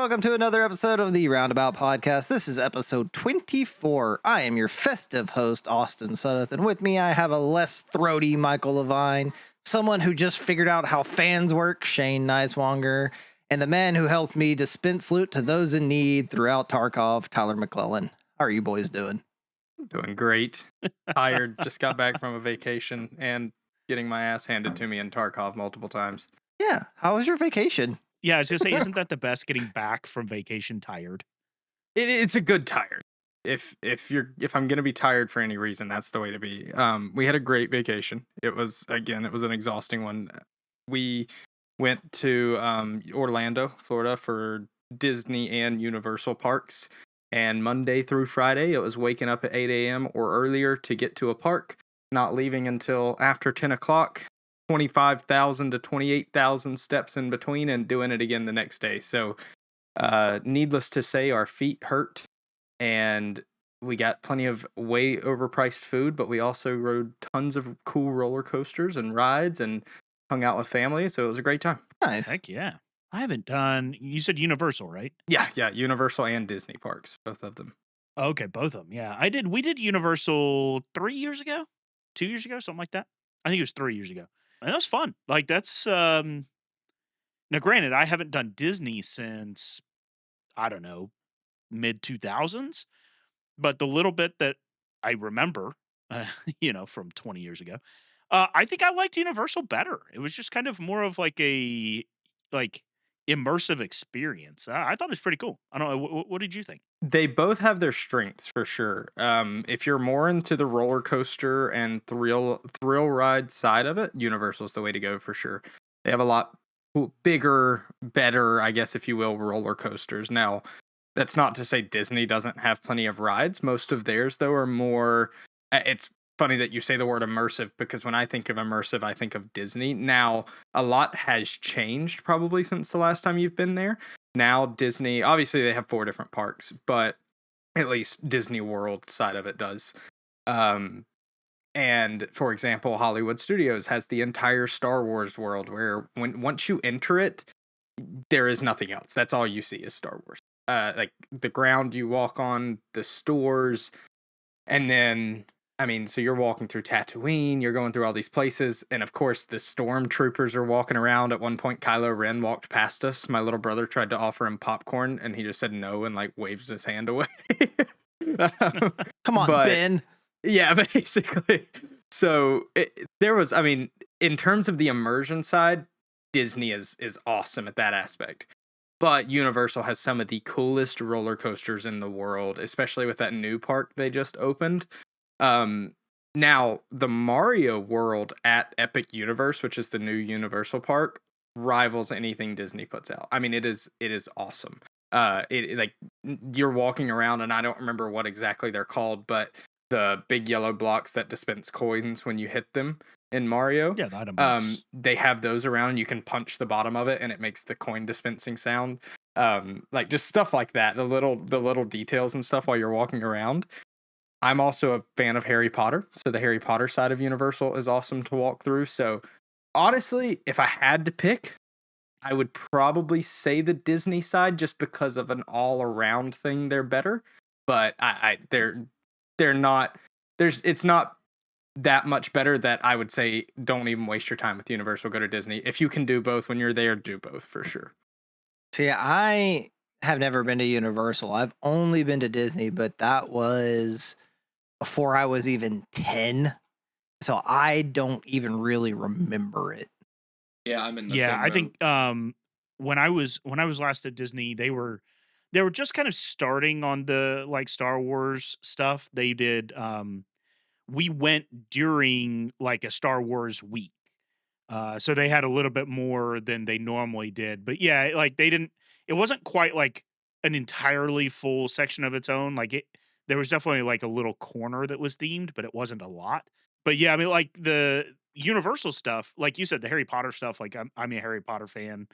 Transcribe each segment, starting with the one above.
welcome to another episode of the Roundabout Podcast. This is episode 24. I am your festive host, Austin Suddeth, and with me I have a less throaty Michael Levine, someone who just figured out how fans work, Shane Neiswanger, and the man who helped me dispense loot to those in need throughout Tarkov, Tyler McClellan. How are you boys doing? Doing great. Tired. Just got back from a vacation and getting my ass handed to me in Tarkov multiple times. Yeah, how was your vacation? Yeah, I was gonna say, isn't that the best? Getting back from vacation tired. It's a good tired. If I'm gonna be tired for any reason, that's the way to be. We had a great vacation. It was an exhausting one. We went to Orlando, Florida for Disney and Universal parks. And Monday through Friday, it was waking up at 8 a.m. or earlier to get to a park, not leaving until after 10 o'clock. 25,000 to 28,000 steps in between and doing it again the next day. So, needless to say, our feet hurt and we got plenty of way overpriced food, but we also rode tons of cool roller coasters and rides and hung out with family. So it was a great time. Nice. Heck yeah. I haven't done, you said Universal, right? Yeah. Universal and Disney parks, both of them. Okay, both of them. Yeah, we did Universal 3 years ago, 2 years ago, something like that. I think it was 3 years ago. And that was fun. Like that's, now granted, I haven't done Disney since, I don't know, mid 2000s, but the little bit that I remember, from 20 years ago, I think I liked Universal better. It was just kind of more of like a, immersive experience. I thought it was pretty cool. I don't know. What did you think? They both have their strengths for sure. If you're more into the roller coaster and thrill ride side of it, Universal's the way to go for sure. They have a lot bigger, better, I guess, if you will, roller coasters. Now, that's not to say Disney doesn't have plenty of rides. Most of theirs, though, are more... It's funny that you say the word immersive, because when I think of immersive, I think of Disney. Now, a lot has changed probably since the last time you've been there. Now, Disney, obviously they have 4 different parks, but at least Disney World side of it does. And for example, Hollywood Studios has the entire Star Wars world where once you enter it, there is nothing else. That's all you see is Star Wars. Like the ground you walk on, the stores, and then... so you're walking through Tatooine, you're going through all these places, and of course the stormtroopers are walking around. At one point, Kylo Ren walked past us. My little brother tried to offer him popcorn, and he just said no and waves his hand away. Come on, Ben. Yeah, basically. So in terms of the immersion side, Disney is awesome at that aspect. But Universal has some of the coolest roller coasters in the world, especially with that new park they just opened. Now the Mario World at Epic Universe, which is the new Universal park, rivals anything Disney puts out. It is awesome. You're walking around, and I don't remember what exactly they're called, but the big yellow blocks that dispense coins when you hit them in Mario. Yeah, the item box. They have those around, and you can punch the bottom of it and it makes the coin dispensing sound. Just stuff like that. The little details and stuff while you're walking around. I'm also a fan of Harry Potter, so the Harry Potter side of Universal is awesome to walk through. So, honestly, if I had to pick, I would probably say the Disney side, just because of an all-around thing. They're better, but they're not. It's not that much better that I would say don't even waste your time with Universal. Go to Disney. If you can do both when you're there, do both for sure. See, I have never been to Universal. I've only been to Disney, but that was before I was even 10. So I don't even really remember it. Yeah, I'm in the Yeah, same I boat. think when I was last at Disney, they were just kind of starting on the Star Wars stuff. They did we went during a Star Wars week. So they had a little bit more than they normally did. But yeah, it wasn't quite like an entirely full section of its own. There was definitely a little corner that was themed, but it wasn't a lot. But yeah, the Universal stuff, like you said, the Harry Potter stuff, I'm a Harry Potter fan.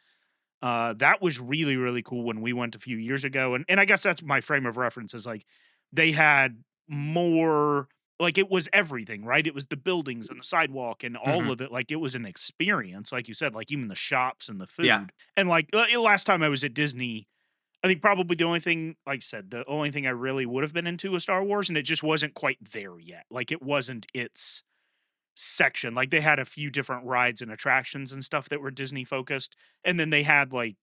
That was really, really cool when we went a few years ago. And I guess that's my frame of reference is they had more, it was everything, right? It was the buildings and the sidewalk and all of it. It was an experience, like you said, even the shops and the food. Yeah. And last time I was at Disney, I think probably the only thing, like I said, the only thing I really would have been into was Star Wars, and it just wasn't quite there yet. Like it wasn't its section. Like they had a few different rides and attractions and stuff that were Disney focused, and then they had like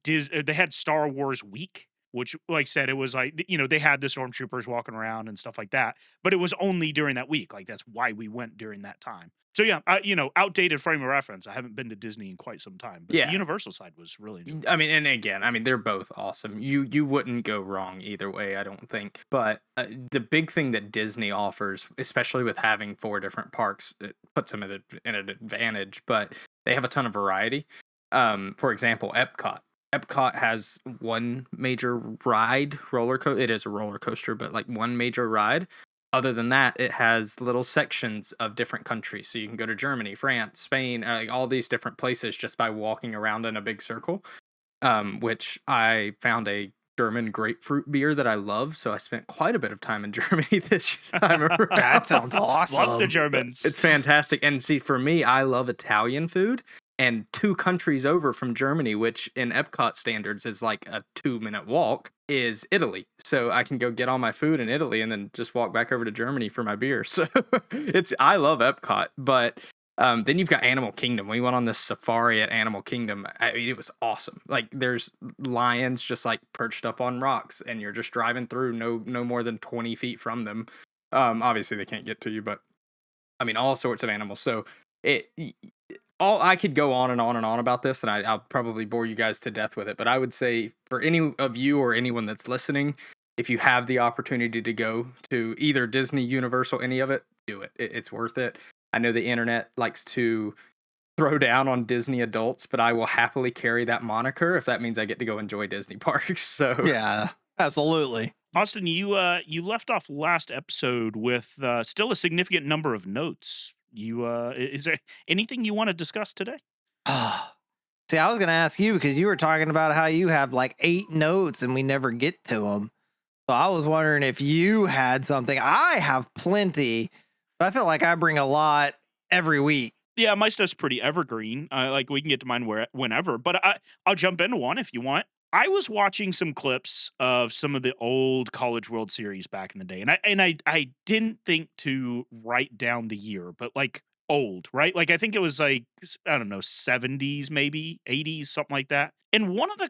they had Star Wars Week, which, like I said, it was like they had the stormtroopers walking around and stuff like that, but it was only during that week. Like that's why we went during that time. So yeah, outdated frame of reference. I haven't been to Disney in quite some time, but the Yeah. Universal side was really enjoyable. I mean, and again, I mean, they're both awesome. You wouldn't go wrong either way, I don't think. But the big thing that Disney offers, especially with having 4 different parks, it puts them at an advantage. But they have a ton of variety. For example, Epcot. Epcot has one major ride, roller coaster. It is a roller coaster, but like one major ride. Other than that, it has little sections of different countries. So you can go to Germany, France, Spain, like all these different places just by walking around in a big circle. Which I found a German grapefruit beer that I love. So I spent quite a bit of time in Germany this time around. That sounds awesome. Love the Germans. It's fantastic. And see, for me, I love Italian food. And 2 countries over from Germany, which in Epcot standards is like a 2-minute walk, is Italy. So I can go get all my food in Italy and then just walk back over to Germany for my beer. So I love Epcot. But then you've got Animal Kingdom. We went on this safari at Animal Kingdom. I mean, it was awesome. Like there's lions just like perched up on rocks, and you're just driving through no more than 20 feet from them. Obviously they can't get to you, but I mean all sorts of animals. So I could go on and on and on about this, and I'll probably bore you guys to death with it. But I would say for any of you or anyone that's listening, if you have the opportunity to go to either Disney, Universal, any of it, do it. It's worth it. I know the internet likes to throw down on Disney adults, but I will happily carry that moniker if that means I get to go enjoy Disney parks. So Yeah, absolutely. Austin, you left off last episode with still a significant number of notes. Is there anything you want to discuss today? See, I was going to ask you because you were talking about how you have like 8 notes and we never get to them. So I was wondering if you had something. I have plenty, but I feel like I bring a lot every week. Yeah, my stuff's pretty evergreen. Like we can get to mine whenever, but I'll jump into one if you want. I was watching some clips of some of the old College World Series back in the day, and I didn't think to write down the year, but like old, right? Like I think it was like I don't know 70s, maybe 80s, something like that. And one of the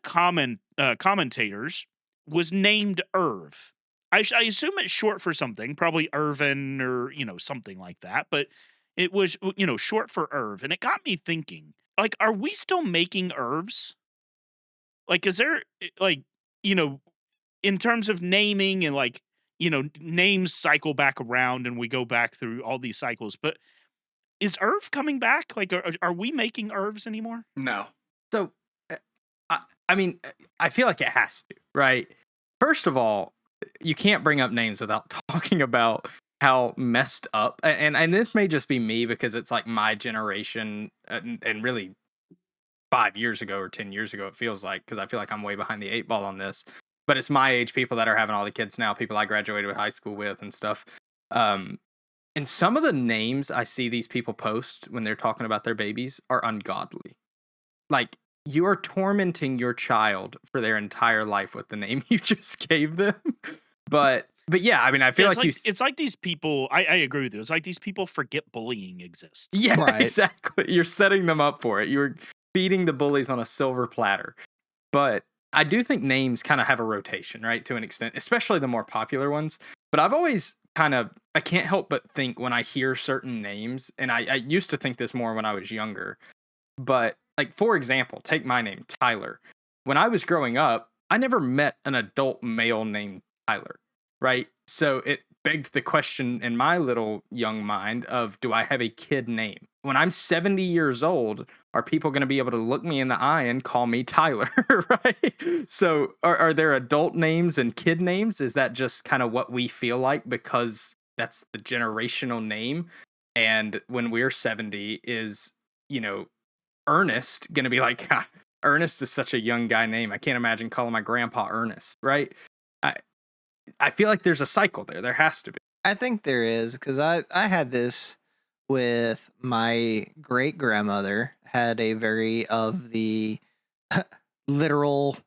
commentators was named Irv. I assume it's short for something, probably Irvin or something like that, but it was short for Irv, and it got me thinking. Like, are we still making Irvs? Like, is there, in terms of naming and names cycle back around and we go back through all these cycles, but is Irv coming back? Like, are we making Irvs anymore? No. So, I mean, I feel like it has to, right? First of all, you can't bring up names without talking about how messed up, and this may just be me because it's like my generation and really 5 years ago or 10 years ago, it feels like, because I feel like I'm way behind the 8 ball on this, but it's my age people that are having all the kids now, people I graduated with high school with and stuff. And some of the names I see these people post when they're talking about their babies are ungodly. Like, you are tormenting your child for their entire life with the name you just gave them. But yeah, I mean, I feel like it's like these people. I agree with you. It's like these people forget bullying exists. Yeah, Right. Exactly. You're setting them up for it. You're feeding the bullies on a silver platter. But I do think names kind of have a rotation, right, to an extent, especially the more popular ones. But I've always I can't help but think when I hear certain names, and I used to think this more when I was younger, but like, for example, take my name, Tyler. When I was growing up, I never met an adult male named Tyler, right? So it begged the question in my little young mind of, do I have a kid name? When I'm 70 years old, are people going to be able to look me in the eye and call me Tyler, right? So are there adult names and kid names? Is that just kind of what we feel like because that's the generational name? And when we're 70, is, Ernest going to be like, Ernest is such a young guy name. I can't imagine calling my grandpa Ernest, right? I feel like there's a cycle there. There has to be. I think there is, because I had this with my great grandmother, had a very of the literal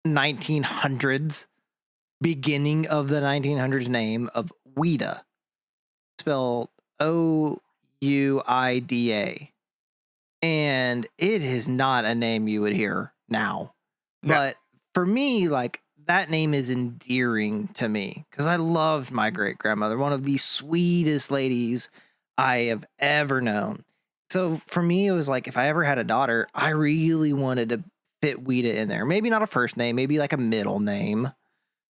1900s, beginning of the 1900s name of Ouida, spelled Ouida. And it is not a name you would hear now. No. But for me, like, that name is endearing to me because I loved my great grandmother, one of the sweetest ladies I have ever known. So for me, it was like if I ever had a daughter, I really wanted to fit Ouida in there. Maybe not a first name, maybe like a middle name,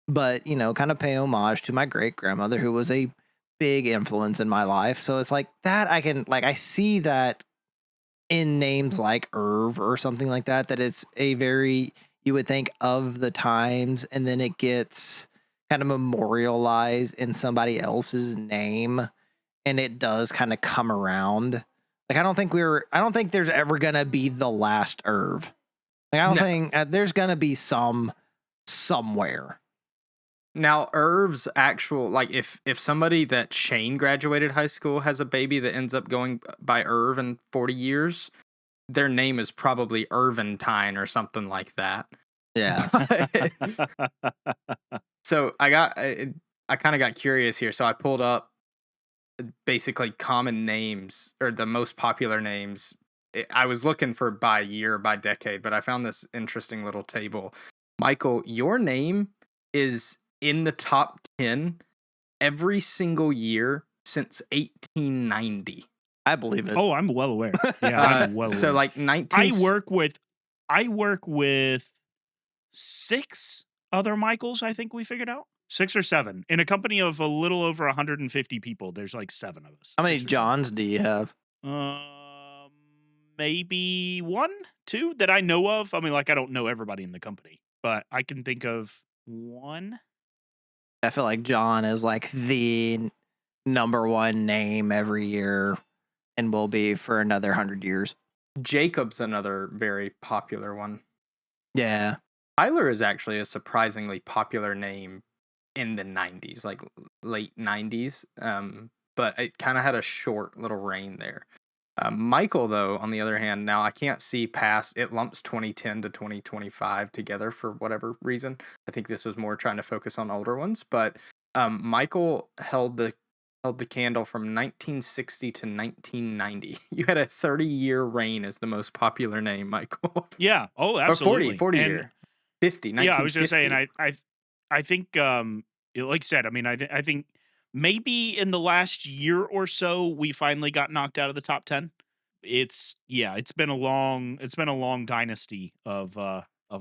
but kind of pay homage to my great grandmother who was a big influence in my life. So it's like that I see that in names like Irv or something like that, that it's a very, you would think of the times, and then it gets kind of memorialized in somebody else's name, and it does kind of come around. Like, I don't think there's ever going to be the last Irv. Like, I don't think there's going to be somewhere. Now, Irv's actual, like, if somebody that Shane graduated high school has a baby that ends up going by Irv in 40 years, their name is probably Irventine or something like that. Yeah. So I kind of got curious here. So I pulled up basically common names or the most popular names. I was looking for by year, by decade, but I found this interesting little table. Michael, your name is in the top 10 every single year since 1890. I believe it. Oh, I'm well aware. Yeah, I'm well aware. So like 19 I work with 6 other Michaels, I think we figured out. 6 or 7. In a company of a little over 150 people, there's like 7 of us. How many 6 or 7. Johns do you have? Maybe 1, 2 that I know of. I mean, like, I don't know everybody in the company, but I can think of 1. I feel like John is like the number one name every year and will be for another 100 years. Jacob's another very popular one. Yeah. Tyler is actually a surprisingly popular name in the 90s, like late 90s. But it kind of had a short little reign there. Michael, though, on the other hand, now I can't see past, it lumps 2010 to 2025 together for whatever reason. I think this was more trying to focus on older ones, but Michael held the candle from 1960 to 1990. You had a 30-year reign as the most popular name, Michael. Yeah. Oh, absolutely. Or 40 year. 50, 1950. Yeah, I was just saying, I think, like I said, I mean, I think maybe in the last year or so, we finally got knocked out of the top 10. It's been a long dynasty of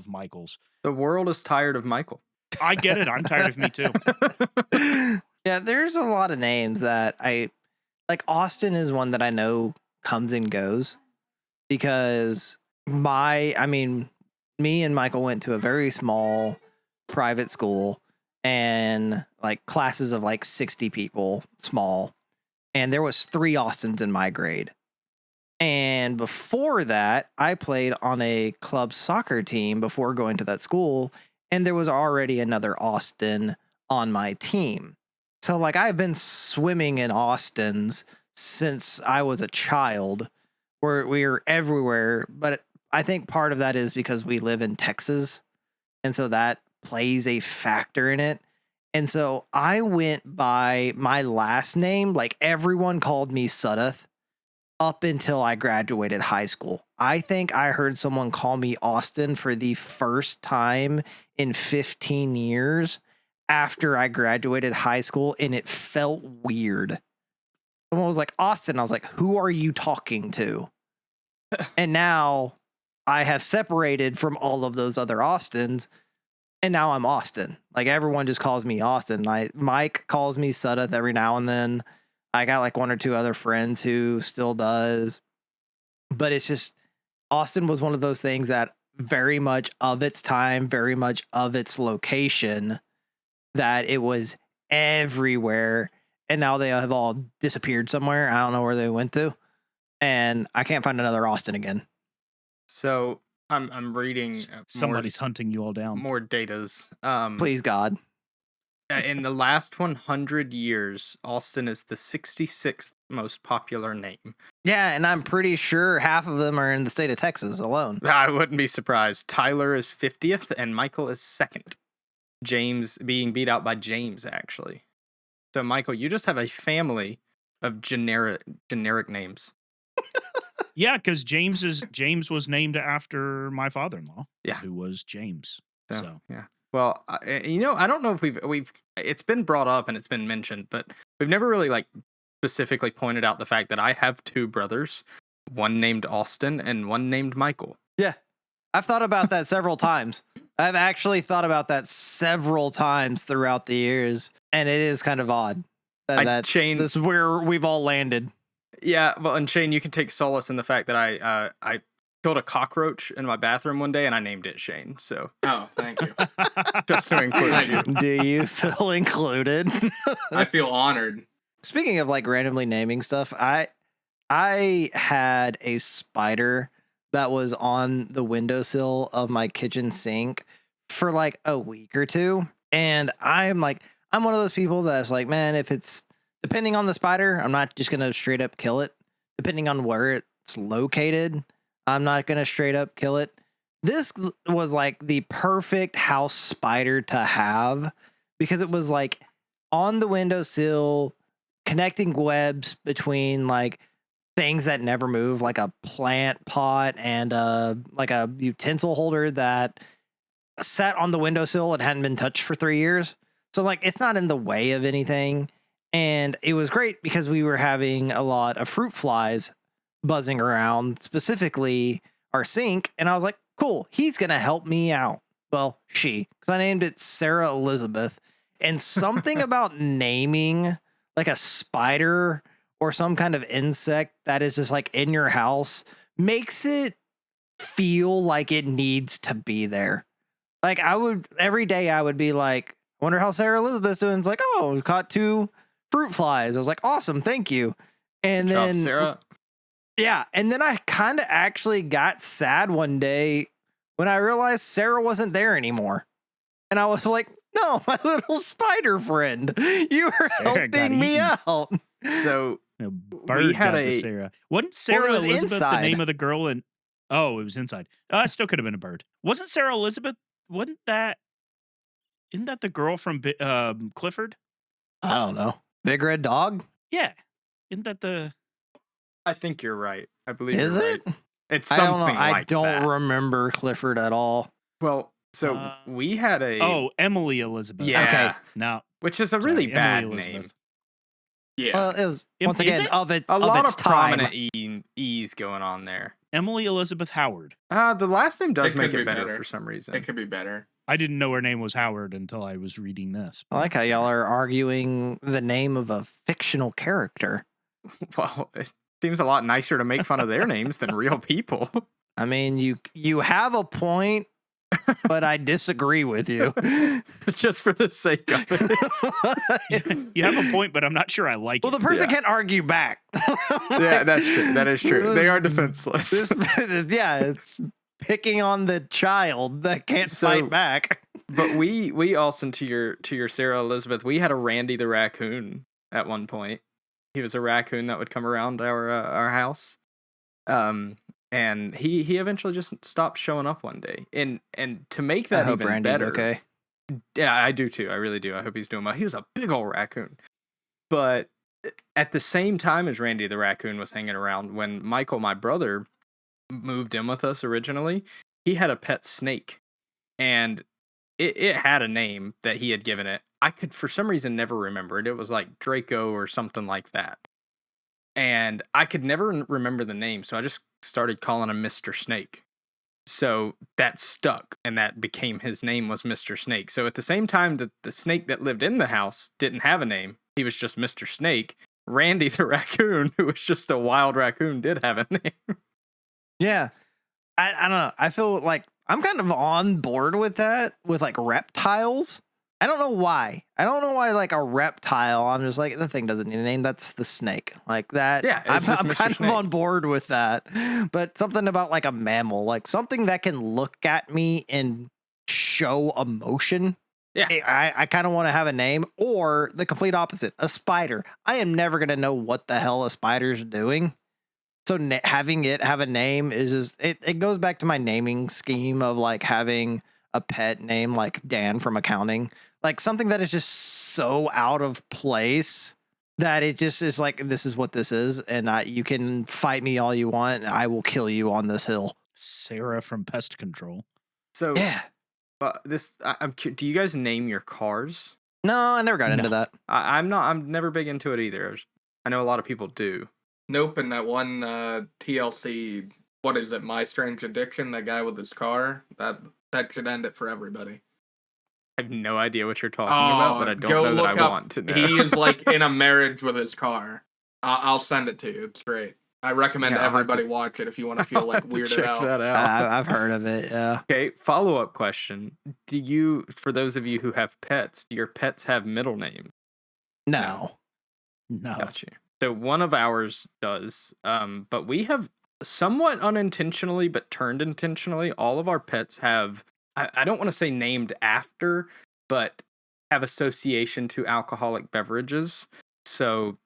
Michaels. The world is tired of Michael. I get it. I'm tired of me too. Yeah, there's a lot of names that I like. Austin is one that I know comes and goes because me and Michael went to a very small private school and like classes of like 60 people, small. And there was 3 Austins in my grade. And before that, I played on a club soccer team before going to that school. And there was already another Austin on my team. So like I've been swimming in Austins since I was a child. We're everywhere, but I think part of that is because we live in Texas. And so that plays a factor in it. And so I went by my last name. Like everyone called me Sudduth up until I graduated high school. I think I heard someone call me Austin for the first time in 15 years after I graduated high school, and it felt weird. Someone was like, Austin. I was like, who are you talking to? And now I have separated from all of those other Austins, and now I'm Austin. Like everyone just calls me Austin. Mike calls me Sudduth every now and then. I got like 1 or 2 other friends who still does. But it's just, Austin was one of those things that very much of its time, very much of its location, that it was everywhere. And now they have all disappeared somewhere. I don't know where they went to. And I can't find another Austin again. So I'm reading Somebody's hunting you all down. more datas. Please, God. In the last 100 years, Austin is the 66th most popular name. Yeah, and I'm pretty sure half of them are in the state of Texas alone. I wouldn't be surprised. Tyler is 50th and Michael is 2nd. James being beat out by James, actually. So, Michael, you just have a family of generic names. Yeah, because James was named after my father-in-law. Yeah. Who was James. So yeah. Well, I don't know if we've it's been brought up and it's been mentioned, but we've never really like specifically pointed out the fact that I have 2 brothers, one named Austin and one named Michael. Yeah. I've thought about that several times. I've actually thought about that several times throughout the years, and it is kind of odd. This is where we've all landed. Yeah, well, and Shane, you can take solace in the fact that I killed a cockroach in my bathroom one day and I named it Shane. So, thank you. just to include you. Do you feel included? I feel honored. Speaking of like randomly naming stuff, I had a spider that was on the windowsill of my kitchen sink for like a week or two. And I'm one of those people that's like, man, if it's depending on the spider, I'm not just going to straight up kill it. Depending on where it's located, I'm not going to straight up kill it. This was like the perfect house spider to have because it was like on the windowsill, connecting webs between like things that never move, like a plant pot and like a utensil holder that sat on the windowsill and hadn't been touched for 3 years. So like it's not in the way of anything. And it was great because we were having a lot of fruit flies buzzing around, specifically our sink. And I was like, cool, he's going to help me out. Well, because I named it Sarah Elizabeth. And something about naming like a spider or some kind of insect that is just like in your house makes it feel like it needs to be there. Like every day I would be like, I wonder how Sarah Elizabeth's doing. It's like, oh, we caught 2 fruit flies. I was like, awesome, thank you. And Good then job, Sarah. Yeah, and then I kind of actually got sad one day when I realized Sarah wasn't there anymore. And I was like, no, my little spider friend, you were helping me out. So bird got to Sarah. Wasn't Sarah Elizabeth inside. the name of the girl? It was inside. It still could have been a bird. Wasn't Sarah Elizabeth? Isn't that the girl from Clifford? I don't know. Big Red Dog? Yeah. Isn't that the... I think you're right. I believe Is you're it? Right. It's something I don't that. remember Clifford at all. Well, so we had a... Oh, Emily Elizabeth. Yeah. Okay. No. Which is a really bad Emily name. Elizabeth. Yeah. Well, it was, once again, of A its lot of time. prominent E's going on there. Emily Elizabeth Howard. The last name does It make could it be better better. for some reason. It could be better. I didn't know her name was Howard until I was reading this. I like how y'all are arguing the name of a fictional character. Well, it seems a lot nicer to make fun of their names than real people. I mean, you have a point, but I disagree with you. Just for the sake of it. You have a point, but I'm not sure I like Well, it. the person can't argue back. Yeah, that's true. That is true. They are defenseless. It's picking on the child that can't fight back. But we also, to your Sarah Elizabeth, we had a Randy the raccoon at one point. He was a raccoon that would come around our house. And he eventually just stopped showing up one day. And to make that I hope even Randy's better, okay. Yeah, I do too. I really do. I hope he's doing well. He was a big old raccoon. But at the same time as Randy the raccoon was hanging around, when Michael, my brother, moved in with us originally, he had a pet snake. And it had a name that he had given it. I could, for some reason, never remember it. It was like Draco or something like that. And I could never remember the name, so I just started calling him Mr. Snake. So that stuck, and that became his name was Mr. Snake. So at the same time that the snake that lived in the house didn't have a name, he was just Mr. Snake, Randy the raccoon, who was just a wild raccoon, did have a name. Yeah. I don't know. I feel like I'm kind of on board with that, with like reptiles. I don't know why. Like a reptile, I'm just like, the thing doesn't need a name. That's the snake. Like that. Yeah, I'm Mr. kind Snake. of on board with that. But something about like a mammal, like something that can look at me and show emotion. Yeah. I kind of want to have a name, or the complete opposite, a spider. I am never going to know what the hell a spider's doing. So having it have a name is just it goes back to my naming scheme of like having a pet name like Dan from accounting, like something that is just so out of place that it just is like, this is what this is, and you can fight me all you want, and I will kill you on this hill. Sarah from Pest Control. So Yeah. Do you guys name your cars? No, I never got into that. I'm never big into it either. I know a lot of people do. Nope, and that one TLC, what is it, My Strange Addiction, that guy with his car, that should end it for everybody. I have no idea what you're talking about, but I don't know that I want to know. He is like in a marriage with his car. I'll send it to you. It's great. I recommend everybody watch it if you want to feel like weirded check out. that out. I've heard of it, yeah. Okay, follow-up question. For those of you who have pets, do your pets have middle names? No. Got you. So one of ours does, but we have somewhat unintentionally, but turned intentionally. All of our pets have, I don't want to say named after, but have association to alcoholic beverages. So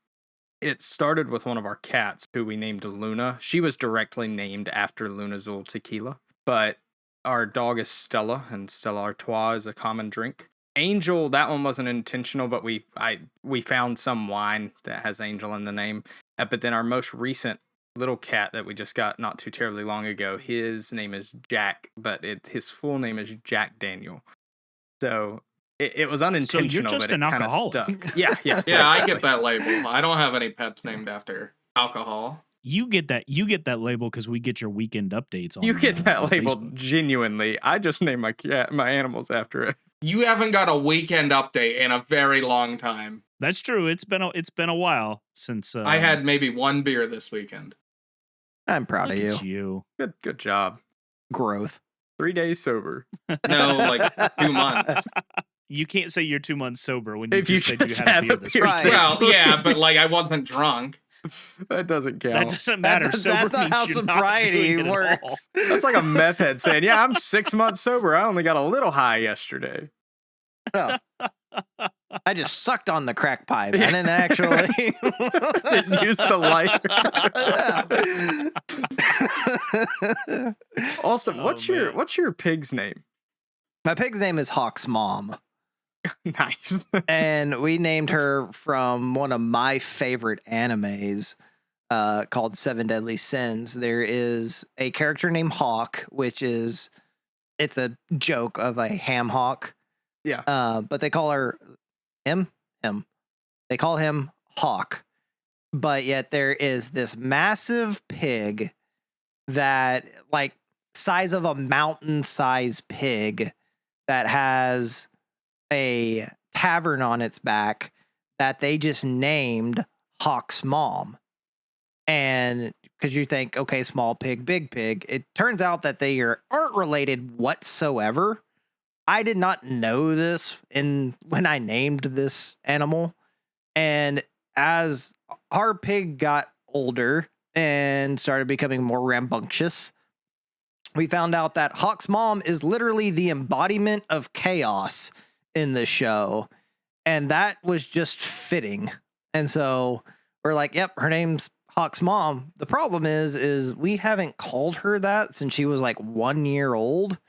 it started with one of our cats who we named Luna. She was directly named after Luna Azul tequila. But our dog is Stella, and Stella Artois is a common drink. Angel, that one wasn't intentional, but we found some wine that has Angel in the name. But then our most recent little cat that we just got not too terribly long ago, his name is Jack, but his full name is Jack Daniel. So it was unintentional, so you're just but it kind of stuck. Yeah. Yeah, I get that label. I don't have any pets named after alcohol. You get that label because we get your weekend updates on. You get that label Facebook. genuinely. I just name my animals after it. You haven't got a weekend update in a very long time. That's true. It's been a while since I had maybe one beer this weekend. I'm proud of look you. at you. Good job. Growth. 3 days sober. No, like 2 months. You can't say you're 2 months sober when you If you just said you just had a had beer a this beer. weekend. Right. Well, yeah, but like I wasn't drunk. That doesn't count. That doesn't matter. That's Sober not means how you're not sobriety doing it at all. works. That's like a meth head saying, yeah, I'm 6 months sober. I only got a little high yesterday. Oh. I just sucked on the crack pipe. I didn't actually. Didn't use the lighter. Awesome. What's your pig's name? My pig's name is Hawk's mom. Nice. And we named her from one of my favorite animes called Seven Deadly Sins. There is a character named Hawk, it's a joke of a ham hock. Yeah. But they call her him. They call him Hawk. But yet there is this massive pig that, like, size of a mountain-sized pig that has a tavern on its back that they just named Hawk's mom. And because you think, okay, small pig, big pig, it turns out that they aren't related whatsoever. I did not know this when I named this animal. And as our pig got older and started becoming more rambunctious, we found out that Hawk's mom is literally the embodiment of chaos in the show. And that was just fitting. And so we're like, yep, her name's Hawk's mom. The problem is we haven't called her that since she was like 1 year old.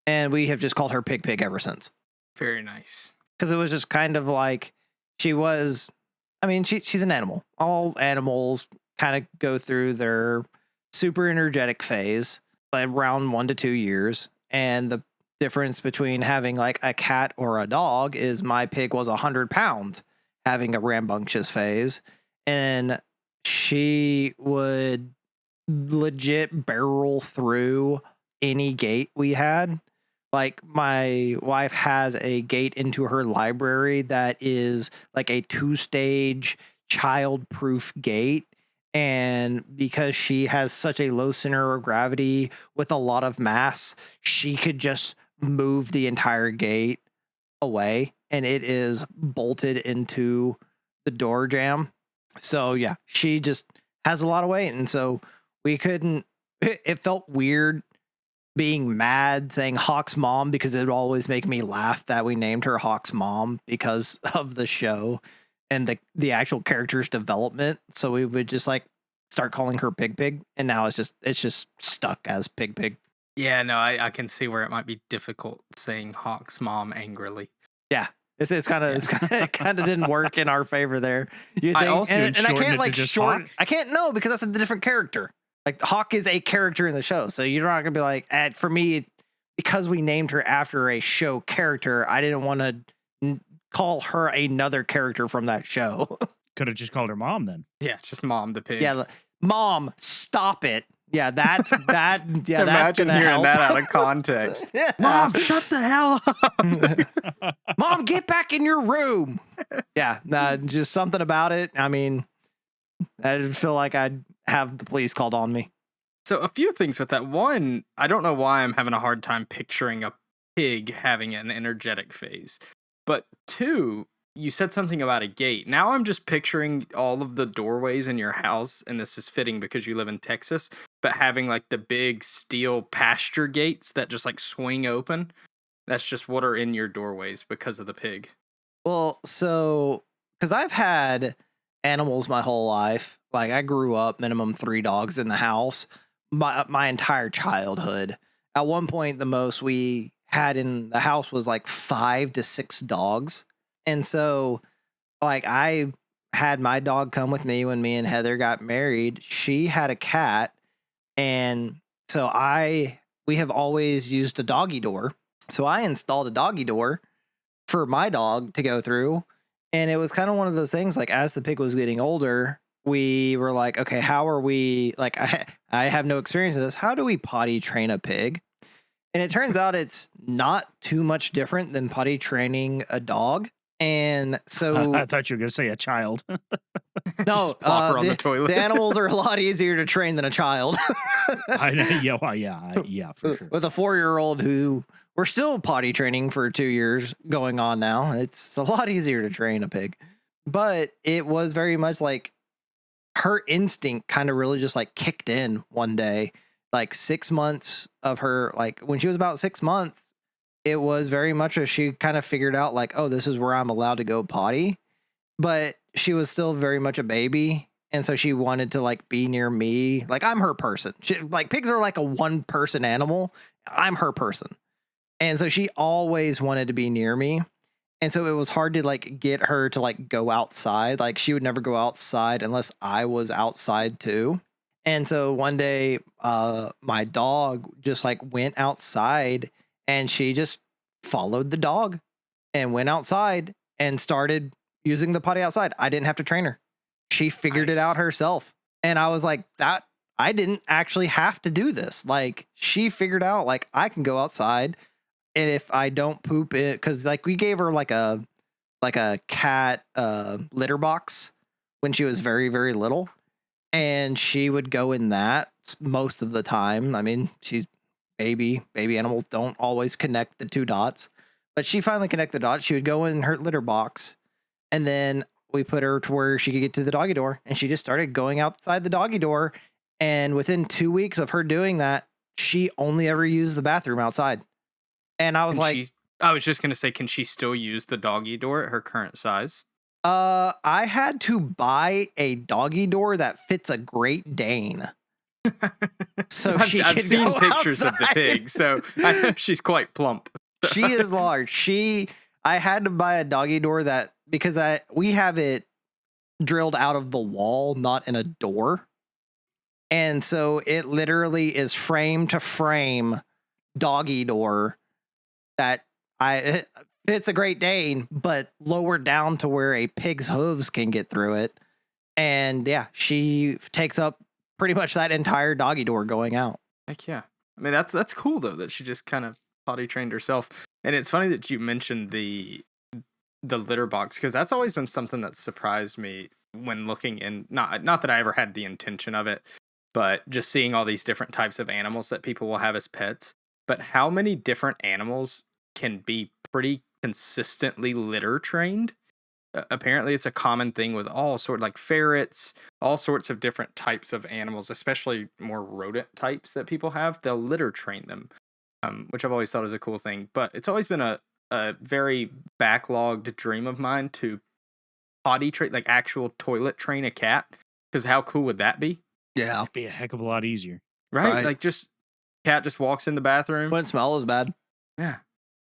And we have just called her Pig ever since. Very nice. Because it was just kind of like she's an animal. All animals kind of go through their super energetic phase around 1 to 2 years. And the difference between having like a cat or a dog is my pig was 100 pounds having a rambunctious phase. And she would legit barrel through any gate we had. Like, my wife has a gate into her library that is like a 2-stage child-proof gate. And because she has such a low center of gravity with a lot of mass, she could just move the entire gate away. And it is bolted into the door jamb. So, yeah, she just has a lot of weight. And so it felt weird being mad saying Hawk's mom, because it would always make me laugh that we named her Hawk's mom because of the show and the actual character's development. So we would just like, start calling her Pig Pig, and now it's just stuck as Pig Pig. Yeah, no, I can see where it might be difficult saying Hawk's mom angrily. Yeah. It's kind of it kind of didn't work in our favor there. You think, I also and I shortened can't it like to just short. Hawk? I can't know because that's a different character. Like Hawk is a character in the show, so you're not gonna be like. For me, because we named her after a show character, I didn't want to call her another character from that show. Could have just called her mom then. Yeah, it's just Mom the pig. Yeah, Mom, stop it. Yeah, that's that. Yeah, that's Imagine gonna hearing help. that out of context. Yeah. Mom, shut the hell up. Mom, get back in your room. Yeah, just something about it. I mean, I didn't feel like I'd have the police called on me. So a few things with that. One, I don't know why I'm having a hard time picturing a pig having an energetic phase. But two, you said something about a gate. Now I'm just picturing all of the doorways in your house, and this is fitting because you live in Texas, but having like the big steel pasture gates that just like swing open. That's just what are in your doorways because of the pig. Well, so because I've had animals my whole life, like I grew up minimum 3 dogs in the house my entire childhood. At one point, the most we had in the house was like 5 to 6 dogs. And so, like, I had my dog come with me when me and Heather got married. She had a cat. And so we have always used a doggy door. So I installed a doggy door for my dog to go through. And it was kind of one of those things, like, as the pig was getting older, we were like, okay, how are we, like, I have no experience in this. How do we potty train a pig? And it turns out it's not too much different than potty training a dog. And so I thought you were going to say a child. no, Just plop her on the toilet. the animals are a lot easier to train than a child. I know. Yeah, well, yeah, for sure. With a 4-year-old who we're still potty training for 2 years going on now. It's a lot easier to train a pig. But it was very much like her instinct kind of really just like kicked in one day. Like 6 months of her, like when she was about 6 months, it was very much as she kind of figured out like, oh, this is where I'm allowed to go potty. But she was still very much a baby. And so she wanted to like be near me. Like I'm her person. Like pigs are like a 1-person animal. I'm her person. And so she always wanted to be near me. And so it was hard to like get her to like go outside. Like she would never go outside unless I was outside too. And so one day, my dog just like went outside and she just followed the dog and went outside and started using the potty outside. I didn't have to train her. She figured it out herself. And I was like, that I didn't actually have to do this. Like she figured out like I can go outside. And if I don't poop it, because like we gave her like a cat litter box when she was very, very little. And she would go in that most of the time. I mean, she's baby animals don't always connect the 2 dots, but she finally connected the dots. She would go in her litter box, and then we put her to where she could get to the doggy door, and she just started going outside the doggy door. And within 2 weeks of her doing that, she only ever used the bathroom outside. And I was I was just gonna say, can she still use the doggy door at her current size? I had to buy a doggy door that fits a Great Dane. So I've seen pictures of the pig, so I know she's quite plump. She is large. I had to buy a doggy door that because we have it drilled out of the wall, not in a door. And so it literally is frame to frame doggy door that it's a Great Dane, but lower down to where a pig's hooves can get through it. And yeah, she takes up pretty much that entire doggy door going out. Heck yeah. I mean, that's cool though that she just kind of potty trained herself. And it's funny that you mentioned the litter box, because that's always been something that surprised me when looking in. Not that I ever had the intention of it, but just seeing all these different types of animals that people will have as pets. But how many different animals can be pretty consistently litter trained? Apparently it's a common thing with all sorts, like ferrets, all sorts of different types of animals, especially more rodent types that people have. They'll litter train them, which I've always thought is a cool thing. But it's always been a very backlogged dream of mine to potty train, like actual toilet train a cat. Because how cool would that be? Yeah. It'd be a heck of a lot easier. Right? Right. Like cat just walks in the bathroom. Wouldn't smell as bad. Yeah.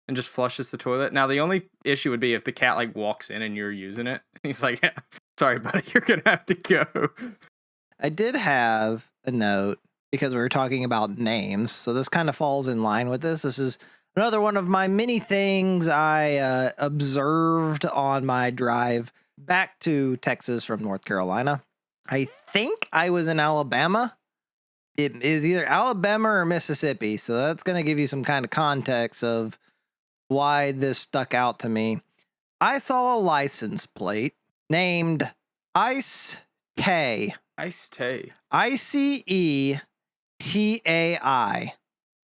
And just flushes the toilet. Now the only issue would be if the cat like walks in and you're using it. He's like, yeah, sorry, buddy, you're gonna have to go. I did have a note because we were talking about names. So this kind of falls in line with this. This is another one of my many things I observed on my drive back to Texas from North Carolina. I think I was in Alabama. It is either Alabama or Mississippi. So that's going to give you some kind of context of why this stuck out to me. I saw a license plate named Ice Tay. Ice Tay. ICETAI.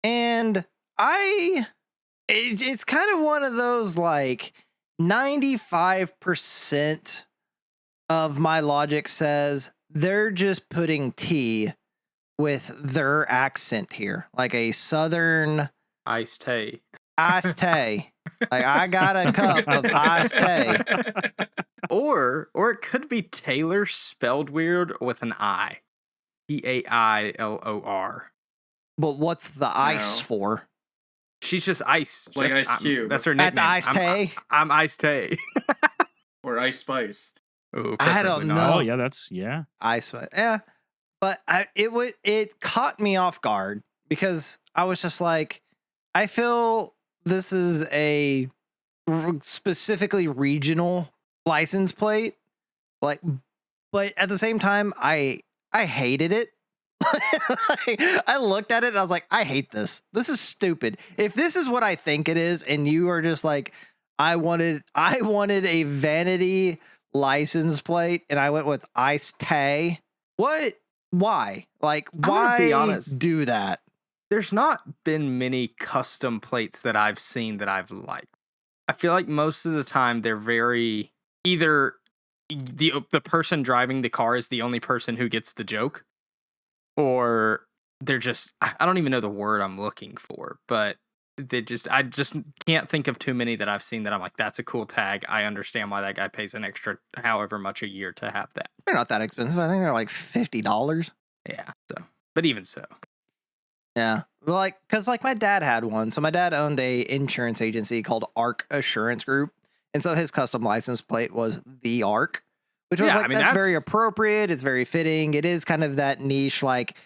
And it's kind of one of those like 95% of my logic says they're just putting T with their accent here, like a southern Ice Tay. iced tea. Like I got a cup of iced tea. Or it could be Taylor spelled weird with an I. Tailor. But what's the ice No. for? She's just Ice. Like Just- Ice Cube. That's her At nickname. the Ice Tay? I'm Ice Tay. Or Ice Spice. Ooh, I don't preferably know. not. Oh yeah, that's yeah. Ice, yeah. But it caught me off guard because I was just like, I feel this is a specifically regional license plate, like, but at the same time, I hated it. I looked at it and I was like, I hate this. This is stupid. If this is what I think it is, and you are just like, I wanted a vanity license plate, and I went with Ice Tay. What? Why? Like, gonna be why honest. do that? There's not been many custom plates that I've seen that I've liked. I feel like most of the time they're very either the person driving the car is the only person who gets the joke, or they're just I don't even know the word I'm looking for, but I just can't think of too many that I've seen that I'm like, that's a cool tag. I understand why that guy pays an extra however much a year to have that. They're not that expensive. I think they're like $50. Yeah. So, but even so. Yeah. Well, like, cause like my dad had one. So my dad owned a insurance agency called Arc Assurance Group. And so his custom license plate was the Arc, which was Yeah, like, I mean, that's very that's- appropriate. It's very fitting. It is kind of that niche, like,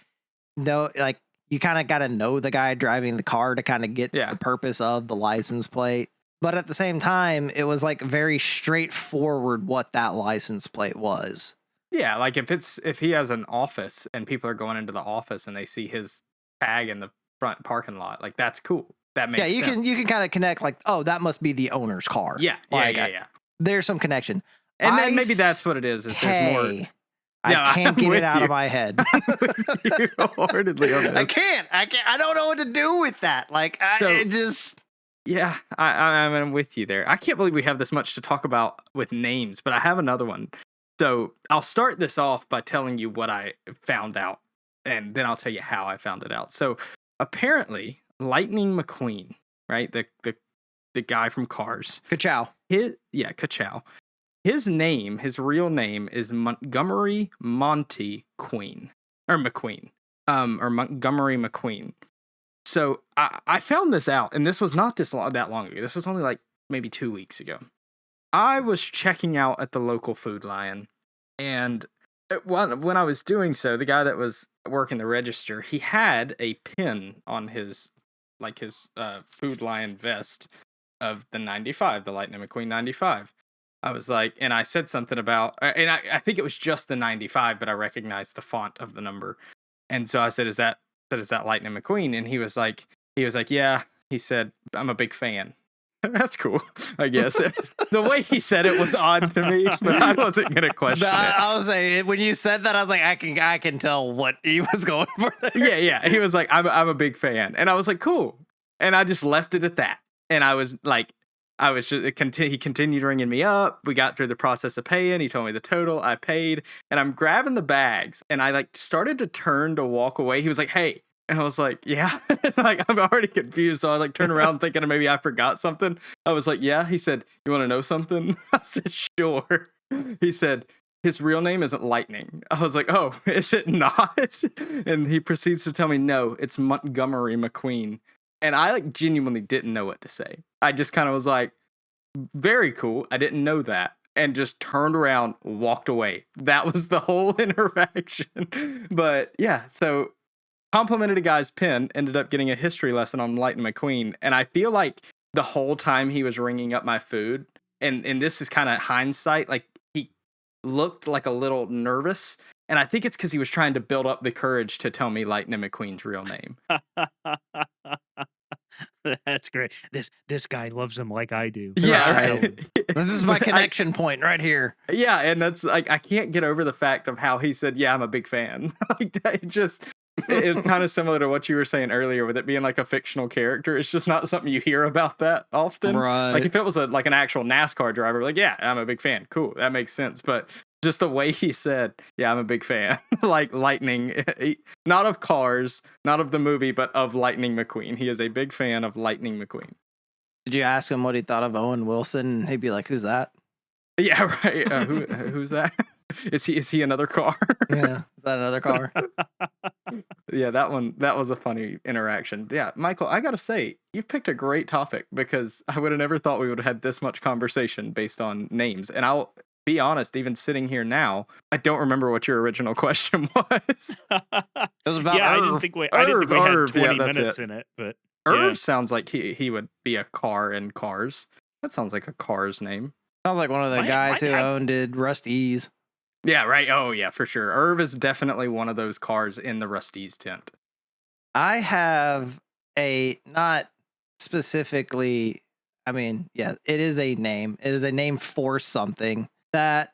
no, like you kind of got to know the guy driving the car to kind of get Yeah. the purpose of the license plate. But at the same time, it was like very straightforward what that license plate was. Yeah, like if he has an office and people are going into the office and they see his tag in the front parking lot, like that's cool. That makes Yeah, you sense. can kind of connect like, oh, that must be the owner's car. Yeah, Like, yeah. There's some connection. And then maybe Ice that's what it is there's more. Tay. Yeah, I can't I'm get with it out you. of my head. You wholeheartedly on I this. can't. I don't know what to do with that. Like, So- it just. Yeah, I'm with you there. I can't believe we have this much to talk about with names, but I have another one. So I'll start this off by telling you what I found out, and then I'll tell you how I found it out. So apparently, Lightning McQueen, right? The guy from Cars. Ka-chow. Ka-chow. His name, his real name is Montgomery Monty Queen. Or McQueen. Or Montgomery McQueen. So I found this out, and this was not that long ago. This was only like maybe 2 weeks ago. I was checking out at the local Food Lion, and when I was doing so, the guy that was working the register, he had a pin on his Food Lion vest of the 95, the Lightning McQueen 95. I was like, and I said something about, and I think it was just the 95, but I recognized the font of the number. And so I said, is that Lightning McQueen? And he was like, yeah. He said, I'm a big fan. That's cool, I guess. The way he said it was odd to me, but I wasn't going to question it. I was saying, when you said that, I was like, I can tell what he was going for there. Yeah. He was like, I'm a big fan. And I was like, cool. And I just left it at that. And I was like, he continued ringing me up. We got through the process of paying. He told me the total. I paid, and I'm grabbing the bags, and I like started to turn to walk away. He was like, "Hey," and I was like, "Yeah." Like I'm already confused, so I like turn around thinking maybe I forgot something. I was like, "Yeah." He said, "You want to know something?" I said, "Sure." He said, his real name isn't Lightning. I was like, oh, is it not? And he proceeds to tell me, no, it's Montgomery McQueen. And I like genuinely didn't know what to say. I just kind of was like, very cool. I didn't know that. And just turned around, walked away. That was the whole interaction. But yeah, so complimented a guy's pen, ended up getting a history lesson on Lightning McQueen. And I feel like the whole time he was ringing up my food, and this is kind of hindsight, like he looked like a little nervous. And I think it's because he was trying to build up the courage to tell me Lightning McQueen's real name. That's great. This guy loves them like I do. Yeah, right. This is my connection point right here. Yeah, and that's like I can't get over the fact of how he said, "Yeah, I'm a big fan." Like it was kind of similar to what you were saying earlier with it being like a fictional character. It's just not something you hear about that often. Right. Like if it was like an actual NASCAR driver, like, yeah, I'm a big fan. Cool, that makes sense. But just the way he said, yeah, I'm a big fan. Like Lightning, not of Cars, not of the movie, but of Lightning McQueen. He is a big fan of Lightning McQueen. Did you ask him what he thought of Owen Wilson? He'd be like, "Who's that?" Yeah, right. Who's that? Is he another car? Yeah, is that another car? Yeah, that was a funny interaction. Yeah, Michael, I gotta say, you've picked a great topic because I would have never thought we would have had this much conversation based on names. And I'll be honest, even sitting here now, I don't remember what your original question was. It was about I Irv. didn't think we had Irv, 20 yeah, that's minutes it. in it, but Irv sounds like he would be a car in Cars. That sounds like a Cars name. Sounds like one of the guys who owned Rusty's. Yeah, right. Oh, yeah, for sure. Irv is definitely one of those cars in the Rusty's tent. I have not specifically, I mean, yeah, it is a name. It is a name for something that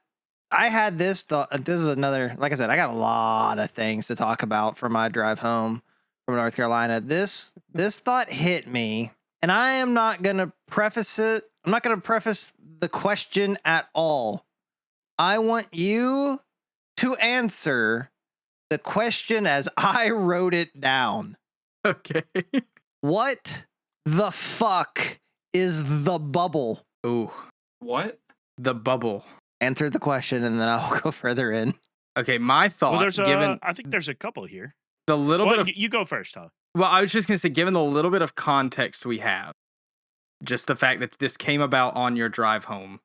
I had this thought. This was another, like I said, I got a lot of things to talk about for my drive home from North Carolina. This thought hit me, and I am not going to preface it. I'm not going to preface the question at all. I want you to answer the question as I wrote it down. Okay. What the fuck is the bubble? Ooh, What? the bubble. Answer the question and then I'll go further in. Okay, my thought, well, given I think there's a couple here. the little Well, bit of... you go first, huh? Well, I was just going to say, given the little bit of context we have, just the fact that this came about on your drive home,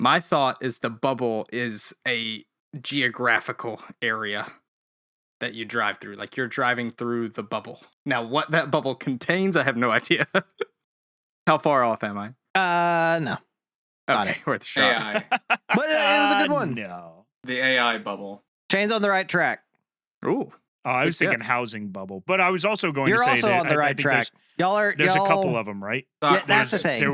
my thought is the bubble is a geographical area that you drive through. Like you're driving through the bubble. Now, what that bubble contains, I have no idea. How far off am I? No. Got Okay, worth a shot. AI. But it was a good one. No. The AI bubble. Shane's on the right track. Ooh. Oh, I was Good thinking guess. housing bubble, but I was also going You're to say also that on the I right think track. Y'all are. There's a couple y'all- of them, right? Yeah, that's the There's- thing. There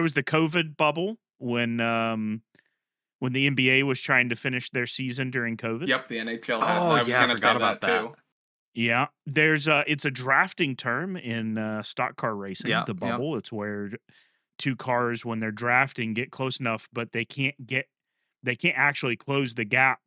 was the COVID bubble when the NBA was trying to finish their season during COVID. Yep, the NHL. Oh, I was yeah, I gonna forgot say about that. too. Yeah, there's it's a drafting term in stock car racing. Yeah, The yeah. bubble. It's where two cars, when they're drafting, get close enough, but they can't actually close the gap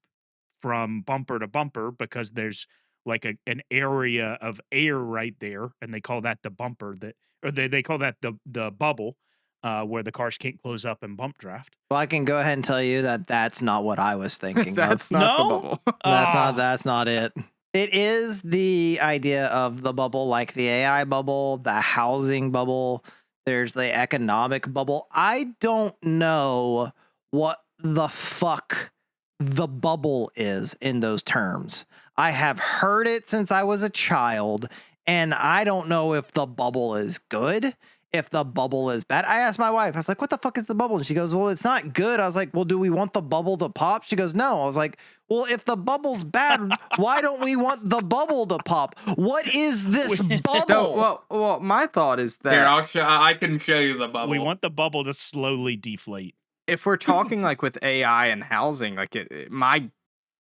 from bumper to bumper because there's like an area of air right there, and they call that the bumper. They call that the bubble, where the cars can't close up and bump draft. Well, I can go ahead and tell you that that's not what I was thinking That's of. not the No? bubble. That's not it. It is the idea of the bubble, like the AI bubble, the housing bubble. There's the economic bubble. I don't know what the fuck the bubble is in those terms. I have heard it since I was a child, and I don't know if the bubble is good, if the bubble is bad. I asked my wife, I was like, what the fuck is the bubble? And she goes, well, it's not good. I was like, well, do we want the bubble to pop? She goes, no. I was like, well, if the bubble's bad, why don't we want the bubble to pop? What is this bubble? Well, my thought is that Here, I can show you the bubble. We want the bubble to slowly deflate. if we're talking like with AI and housing, like my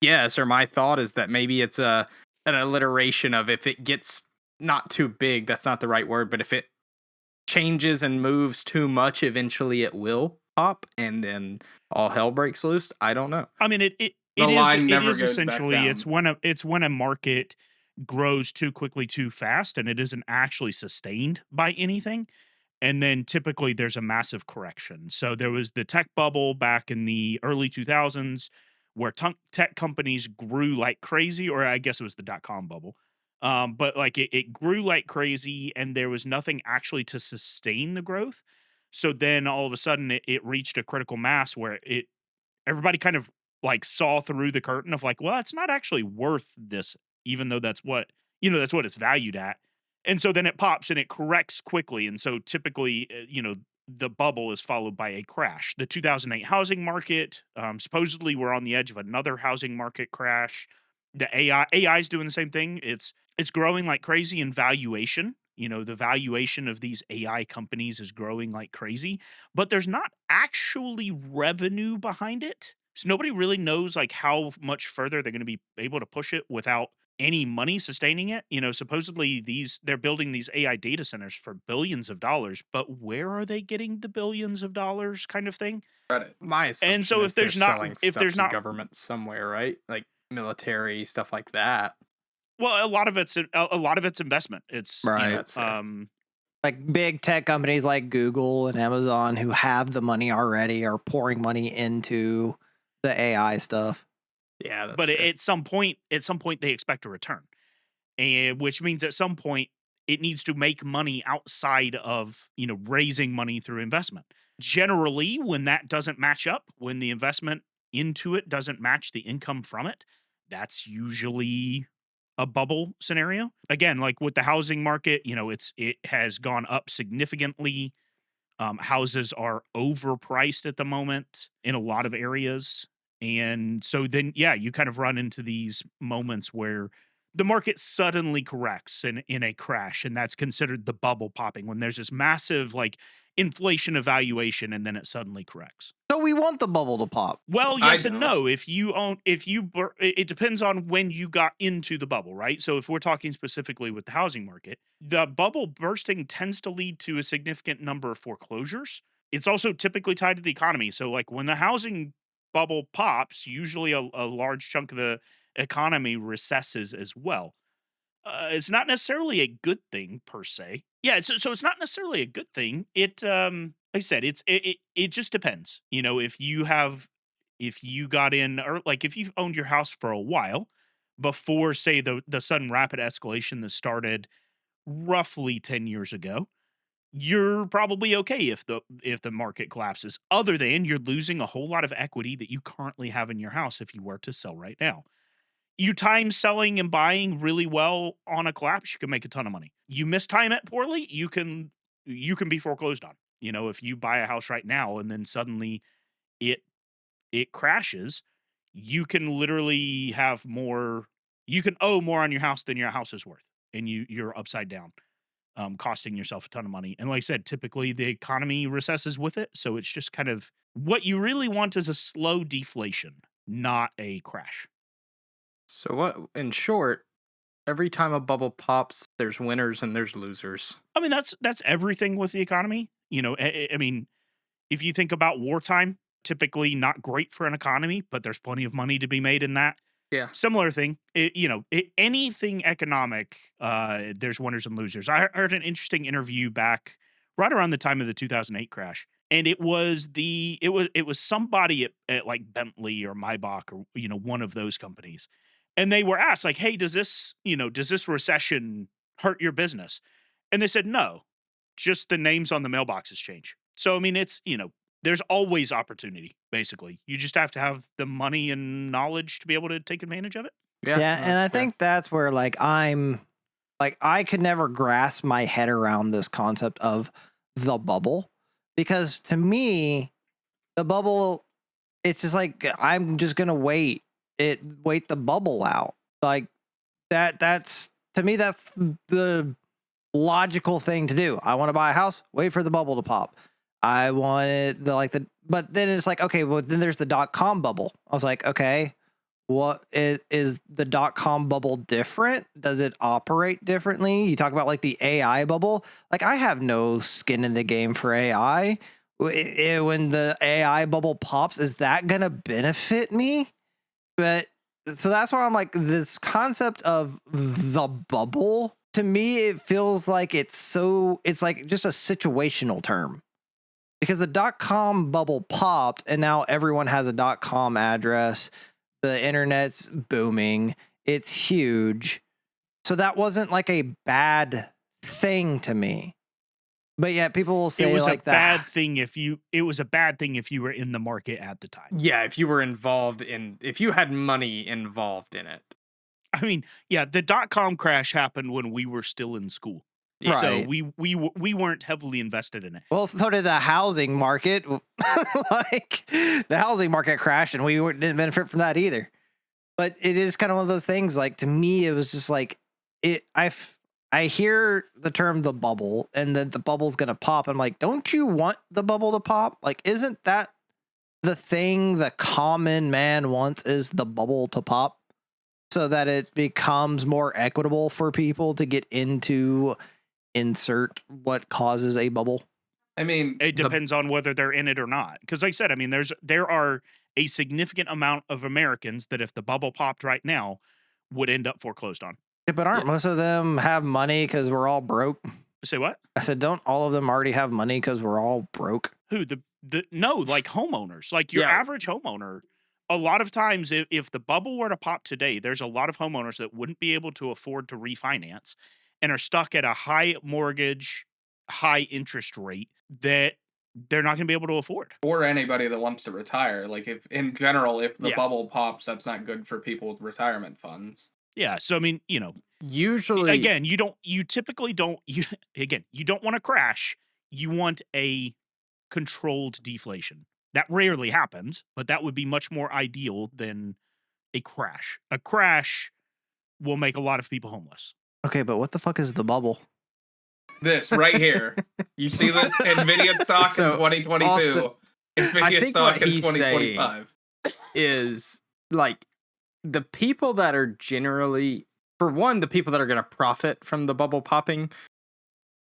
guess or my thought is that maybe it's an alliteration of if it gets not too big, that's not the right word, but if it changes and moves too much, eventually it will pop and then all hell breaks loose. I don't know. I mean, it The line is never goes back essentially down. it's when a market grows too quickly too fast and it isn't actually sustained by anything, And then typically there's a massive correction. So there was the tech bubble back in the early 2000s where tech companies grew like crazy, or I guess it was the dot-com bubble. But like it grew like crazy and there was nothing actually to sustain the growth. So then all of a sudden it reached a critical mass where everybody kind of like saw through the curtain of like, well, it's not actually worth this, even though that's what, that's what it's valued at. And so then it pops and it corrects quickly. And so typically, the bubble is followed by a crash. The 2008 housing market, supposedly we're on the edge of another housing market crash. The AI is doing the same thing. It's growing like crazy in valuation. The valuation of these AI companies is growing like crazy, but there's not actually revenue behind it. So nobody really knows like how much further they're going to be able to push it without any money sustaining it. Supposedly they're building these AI data centers for billions of dollars, but where are they getting the billions of dollars kind of thing? My assumption And so is they're selling if stuff there's to not government somewhere, right? Like military stuff like that. well, a lot of it's investment. It's Right. That's fair. Like big tech companies like Google and Amazon who have the money already are pouring money into the AI stuff. Yeah, that's but fair. at some point they expect a return, and which means at some point it needs to make money outside of raising money through investment. Generally, when that doesn't match up, when the investment into it doesn't match the income from it, that's usually a bubble scenario. Again, like with the housing market, it has gone up significantly. Houses are overpriced at the moment in a lot of areas. And so then, yeah, you kind of run into these moments where the market suddenly corrects in a crash. And that's considered the bubble popping when there's this massive like inflation evaluation and then it suddenly corrects. So we want the bubble to pop. Well, I yes and don't. no. It depends on when you got into the bubble, right? So if we're talking specifically with the housing market, the bubble bursting tends to lead to a significant number of foreclosures. It's also typically tied to the economy. So like when the housing bubble pops, usually a large chunk of the economy recesses as well. It's not necessarily a good thing per se. Yeah, so it's not necessarily a good thing. Like I said, it just depends. If you got in, or like if you've owned your house for a while before, say the sudden rapid escalation that started roughly 10 years ago, you're probably okay if the market collapses. Other than you're losing a whole lot of equity that you currently have in your house if you were to sell right now. You time selling and buying really well on a collapse, you can make a ton of money. You mistime it poorly, you can be foreclosed on. If you buy a house right now and then suddenly it crashes, you can literally have more. You can owe more on your house than your house is worth, and you're upside down, costing yourself a ton of money. And like I said, typically the economy recesses with it, so it's just kind of what you really want is a slow deflation, not a crash. So what? In short, every time a bubble pops, there's winners and there's losers. I mean, that's everything with the economy. I mean, if you think about wartime, typically not great for an economy, but there's plenty of money to be made in that. Yeah. Similar thing. Anything economic, there's winners and losers. I heard an interesting interview back right around the time of the 2008 crash, and it was somebody at like Bentley or Maybach or one of those companies, and they were asked like, "Hey, does this recession hurt your business?" And they said, "No, just the names on the mailboxes change." So I mean, it's there's always opportunity. Basically, you just have to have the money and knowledge to be able to take advantage of it. Yeah. Yeah, no, and I that's fair. think that's where I could never grasp my head around this concept of the bubble, because to me, the bubble, it's just like I'm just gonna wait the bubble out. Like that's to me that's the logical thing to do. I want to buy a house, wait for the bubble to pop. I wanted but then it's like, okay, well then there's the .com bubble. I was like, okay, what is the .com bubble different? Does it operate differently? You talk about like the AI bubble. Like I have no skin in the game for AI. When the AI bubble pops, is that going to benefit me? But so that's why I'm like, this concept of the bubble to me, it feels like it's like just a situational term because the .com bubble popped and now everyone has a .com address. The internet's booming. It's huge. So that wasn't like a bad thing to me. But yeah, people will say It was like a bad thing if you. It was a bad thing if you were in the market at the time. Yeah, if you were involved in, if you had money involved in it. I mean, yeah, the .com crash happened when we were still in school. Right. So we weren't heavily invested in it. Well, so did the housing market. Like the housing market crashed, and we didn't benefit from that either. But it is kind of one of those things. Like to me, it was just like it. I hear the term the bubble, and then the bubble's gonna pop. I'm like, don't you want the bubble to pop? Like, isn't that the thing the common man wants? Is the bubble to pop so that it becomes more equitable for people to get into? Insert what causes a bubble. I mean, It depends on whether they're in it or not. Because, like I said, I mean, there are a significant amount of Americans that if the bubble popped right now, would end up foreclosed on. Yeah, but aren't most of them have money because we're all broke? Say what? I said, don't all of them already have money because we're all broke? Who no, like homeowners, like your Yeah. average homeowner. A lot of times, if the bubble were to pop today, there's a lot of homeowners that wouldn't be able to afford to refinance and are stuck at a high mortgage, high interest rate that they're not going to be able to afford. or anybody that wants to retire. Like if in general, if the Yeah. bubble pops, that's not good for people with retirement funds. Yeah, so I mean, Usually, again, you typically don't you don't want to crash. You want a controlled deflation. That rarely happens, but that would be much more ideal than a crash. A crash will make a lot of people homeless. Okay, but what the fuck is the bubble? This right here. You see this Nvidia stock So, in 2022. Austin, Nvidia think stock what in he's 2025. is like the people that are generally, for one, the people that are going to profit from the bubble popping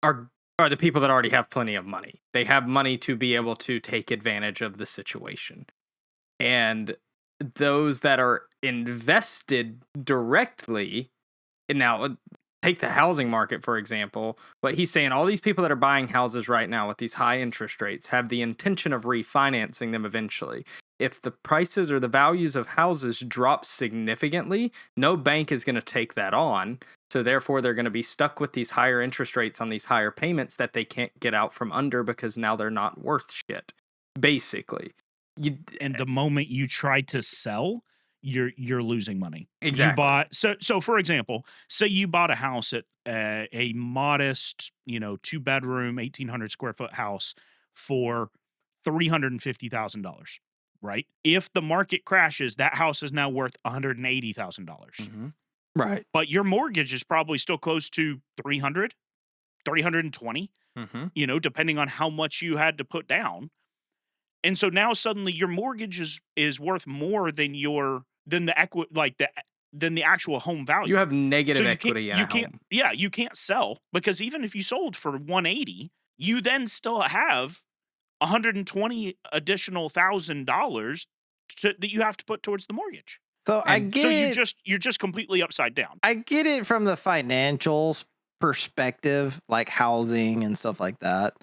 are the people that already have plenty of money. They have money to be able to take advantage of the situation. And those that are invested directly, and now take the housing market, for example, what he's saying, all these people that are buying houses right now with these high interest rates have the intention of refinancing them eventually. If the prices or the values of houses drop significantly, no bank is going to take that on. So therefore, they're going to be stuck with these higher interest rates on these higher payments that they can't get out from under because now they're not worth shit, basically. And the moment you try to sell, you're losing money. Exactly. You bought so for example, say you bought a house at a modest, 2-bedroom, 1,800 square foot house for $350,000, right? If the market crashes, that house is now worth $180,000. Mm-hmm. Right. But your mortgage is probably still close to 300, 320, Mm-hmm. depending on how much you had to put down. And so now suddenly your mortgage is worth more than the actual home value. You have negative So equity in a home. Yeah, you can't sell because even if you sold for 180, you then still have 120 additional $1,000 that you have to put towards the mortgage. So I get So it. you're just completely upside down. I get it from the financials perspective, like housing and stuff like that.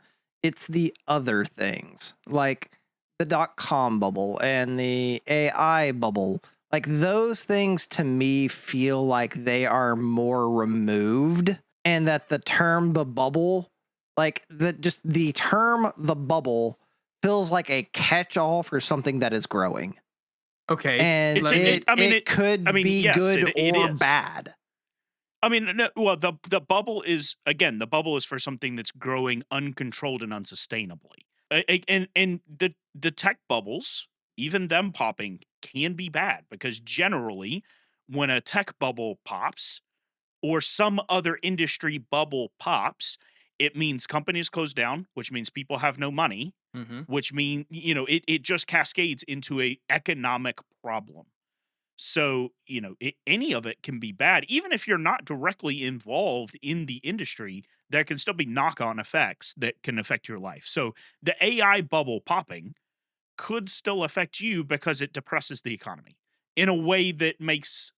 It's the other things, like the .com bubble and the AI bubble. Like those things to me feel like they are more removed, and that the term the bubble, like the term the bubble feels like a catch-all for something that is growing. Okay. And it could be yes, good it or is. bad. I mean, no, well, the bubble is, again, the bubble is for something that's growing uncontrolled and unsustainably. And the tech bubbles, even them popping, can be bad because generally, when a tech bubble pops or some other industry bubble pops, it means companies close down, which means people have no money, Mm-hmm. which mean it just cascades into a economic problem. So any of it can be bad, even if you're not directly involved in the industry. There can still be knock-on effects that can affect your life. So the AI bubble popping could still affect you because it depresses the economy in a way that makes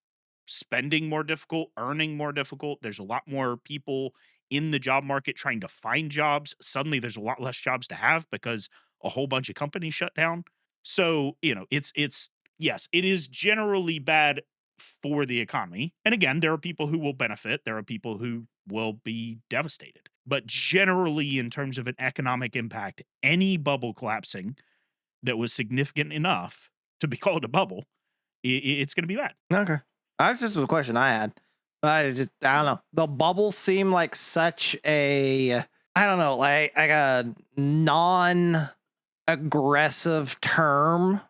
spending more difficult, earning more difficult. There's a lot more people in the job market trying to find jobs. Suddenly there's a lot less jobs to have because a whole bunch of companies shut down. So, it's yes, it is generally bad for the economy. And again, there are people who will benefit, there are people who will be devastated. But generally, in terms of an economic impact, any bubble collapsing that was significant enough to be called a bubble, it's going to be bad. Okay. That's just a question I had. I don't know. The bubble seemed like such a, I don't know, like a non-aggressive term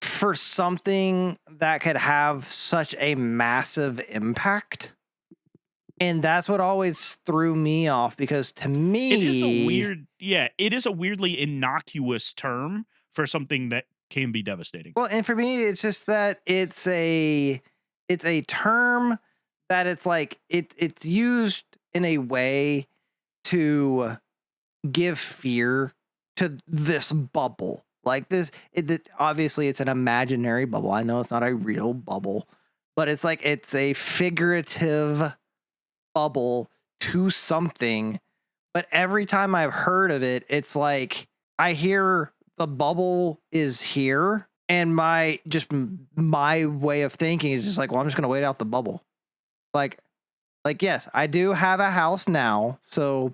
for something that could have such a massive impact. And that's what always threw me off, because to me, It is a weirdly innocuous term for something that can be devastating. well, and for me, it's just that it's a term that it's like it's used in a way to give fear to this bubble. Like obviously it's an imaginary bubble. I know it's not a real bubble, but it's like it's a figurative bubble to something. But every time I've heard of it, it's like I hear the bubble is here, and my way of thinking is just like, well, I'm just gonna wait out the bubble. Like yes, I do have a house now, so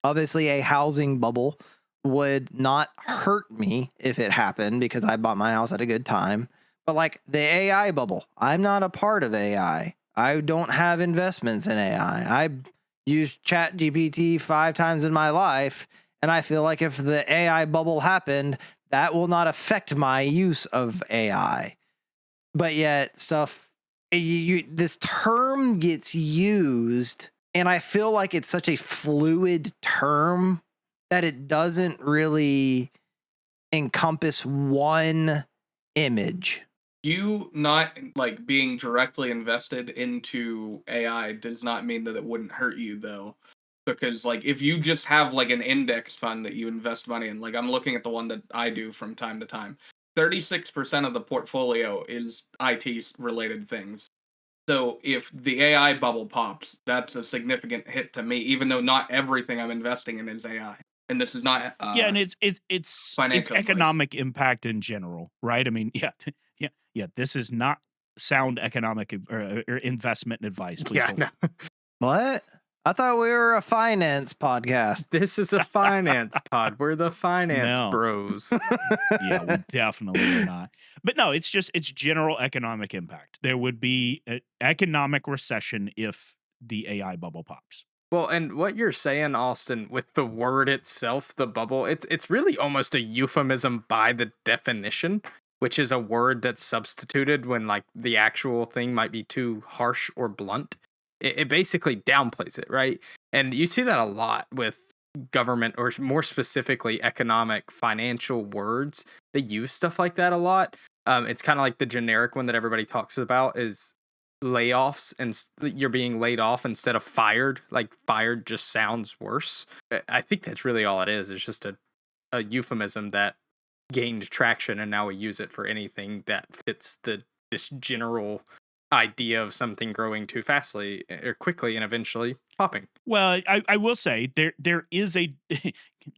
obviously a housing bubble would not hurt me if it happened because I bought my house at a good time. But like the AI bubble, I'm not a part of AI. I don't have investments in AI. I used ChatGPT 5 times in my life, and I feel like if the AI bubble happened, that will not affect my use of AI. But yet this term gets used, and I feel like it's such a fluid term that it doesn't really encompass one image. You not like being directly invested into AI does not mean that it wouldn't hurt you, though. Because like if you just have like an index fund that you invest money in, like I'm looking at the one that I do from time to time, 36% of the portfolio is IT related things. So if the AI bubble pops, that's a significant hit to me, even though not everything I'm investing in is AI. And this is not Yeah, and it's financial advice. economic impact in general, right? I mean, yeah. This is not sound economic or investment advice. Please Yeah, don't. no. What? I thought we were a finance podcast. This is a finance pod. We're the finance No. bros. Yeah, we definitely are not. But no, it's general economic impact. There would be an economic recession if the AI bubble pops. Well, and what you're saying, Austin, with the word itself, the bubble, it's really almost a euphemism by the definition, which is a word that's substituted when like the actual thing might be too harsh or blunt. It basically downplays it, right? And you see that a lot with government, or more specifically economic financial words. They use stuff like that a lot. It's kind of like the generic one that everybody talks about is layoffs, and you're being laid off instead of fired. Like fired just sounds worse. I think that's really all it is. It's just a euphemism that gained traction, and now we use it for anything that fits this general idea of something growing too fastly or quickly and eventually popping. Well, I will say there is a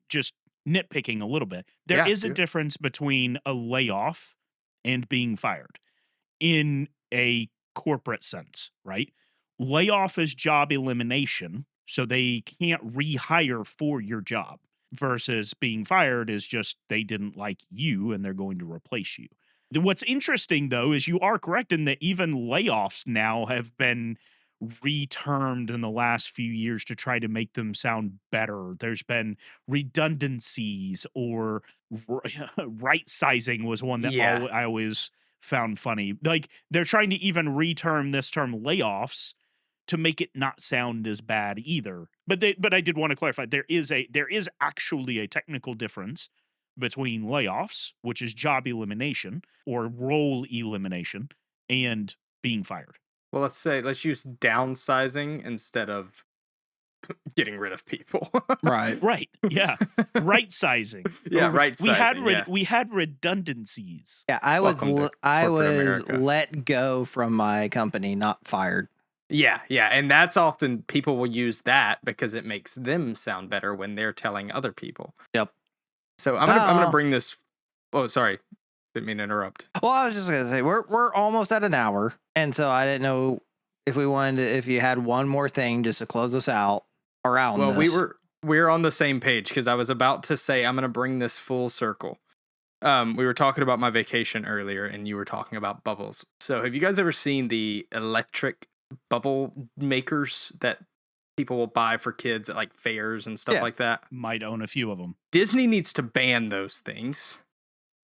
just nitpicking a little bit. There is a difference between a layoff and being fired in a corporate sense, right? Layoff is job elimination, so they can't rehire for your job, versus being fired is just they didn't like you and they're going to replace you. What's interesting, though, is you are correct in that even layoffs now have been retermed in the last few years to try to make them sound better. There's been redundancies, or right sizing was one that I always found funny. Like they're trying to even reterm this term layoffs to make it not sound as bad either. But I did want to clarify there is actually a technical difference between layoffs, which is job elimination or role elimination, and being fired. Well, let's use downsizing instead of getting rid of people. Right. Right. Yeah. Right sizing. Yeah, Or right We had sizing, yeah. we had redundancies. Yeah, I was Welcome to I corporate was America. let go from my company, not fired. Yeah, and that's often people will use that because it makes them sound better when they're telling other people. Yep. So I'm gonna Oh. bring this. Oh, sorry, didn't mean to interrupt. Well, I was just gonna say we're almost at an hour, and so I didn't know if we wanted to, if you had one more thing just to close us out around Well, this. we're on the same page because I was about to say I'm gonna bring this full circle. We were talking about my vacation earlier, and you were talking about bubbles. So have you guys ever seen the electric bubble makers that people will buy for kids at like fairs and stuff Yeah. like that? Might own a few of them. Disney needs to ban those things.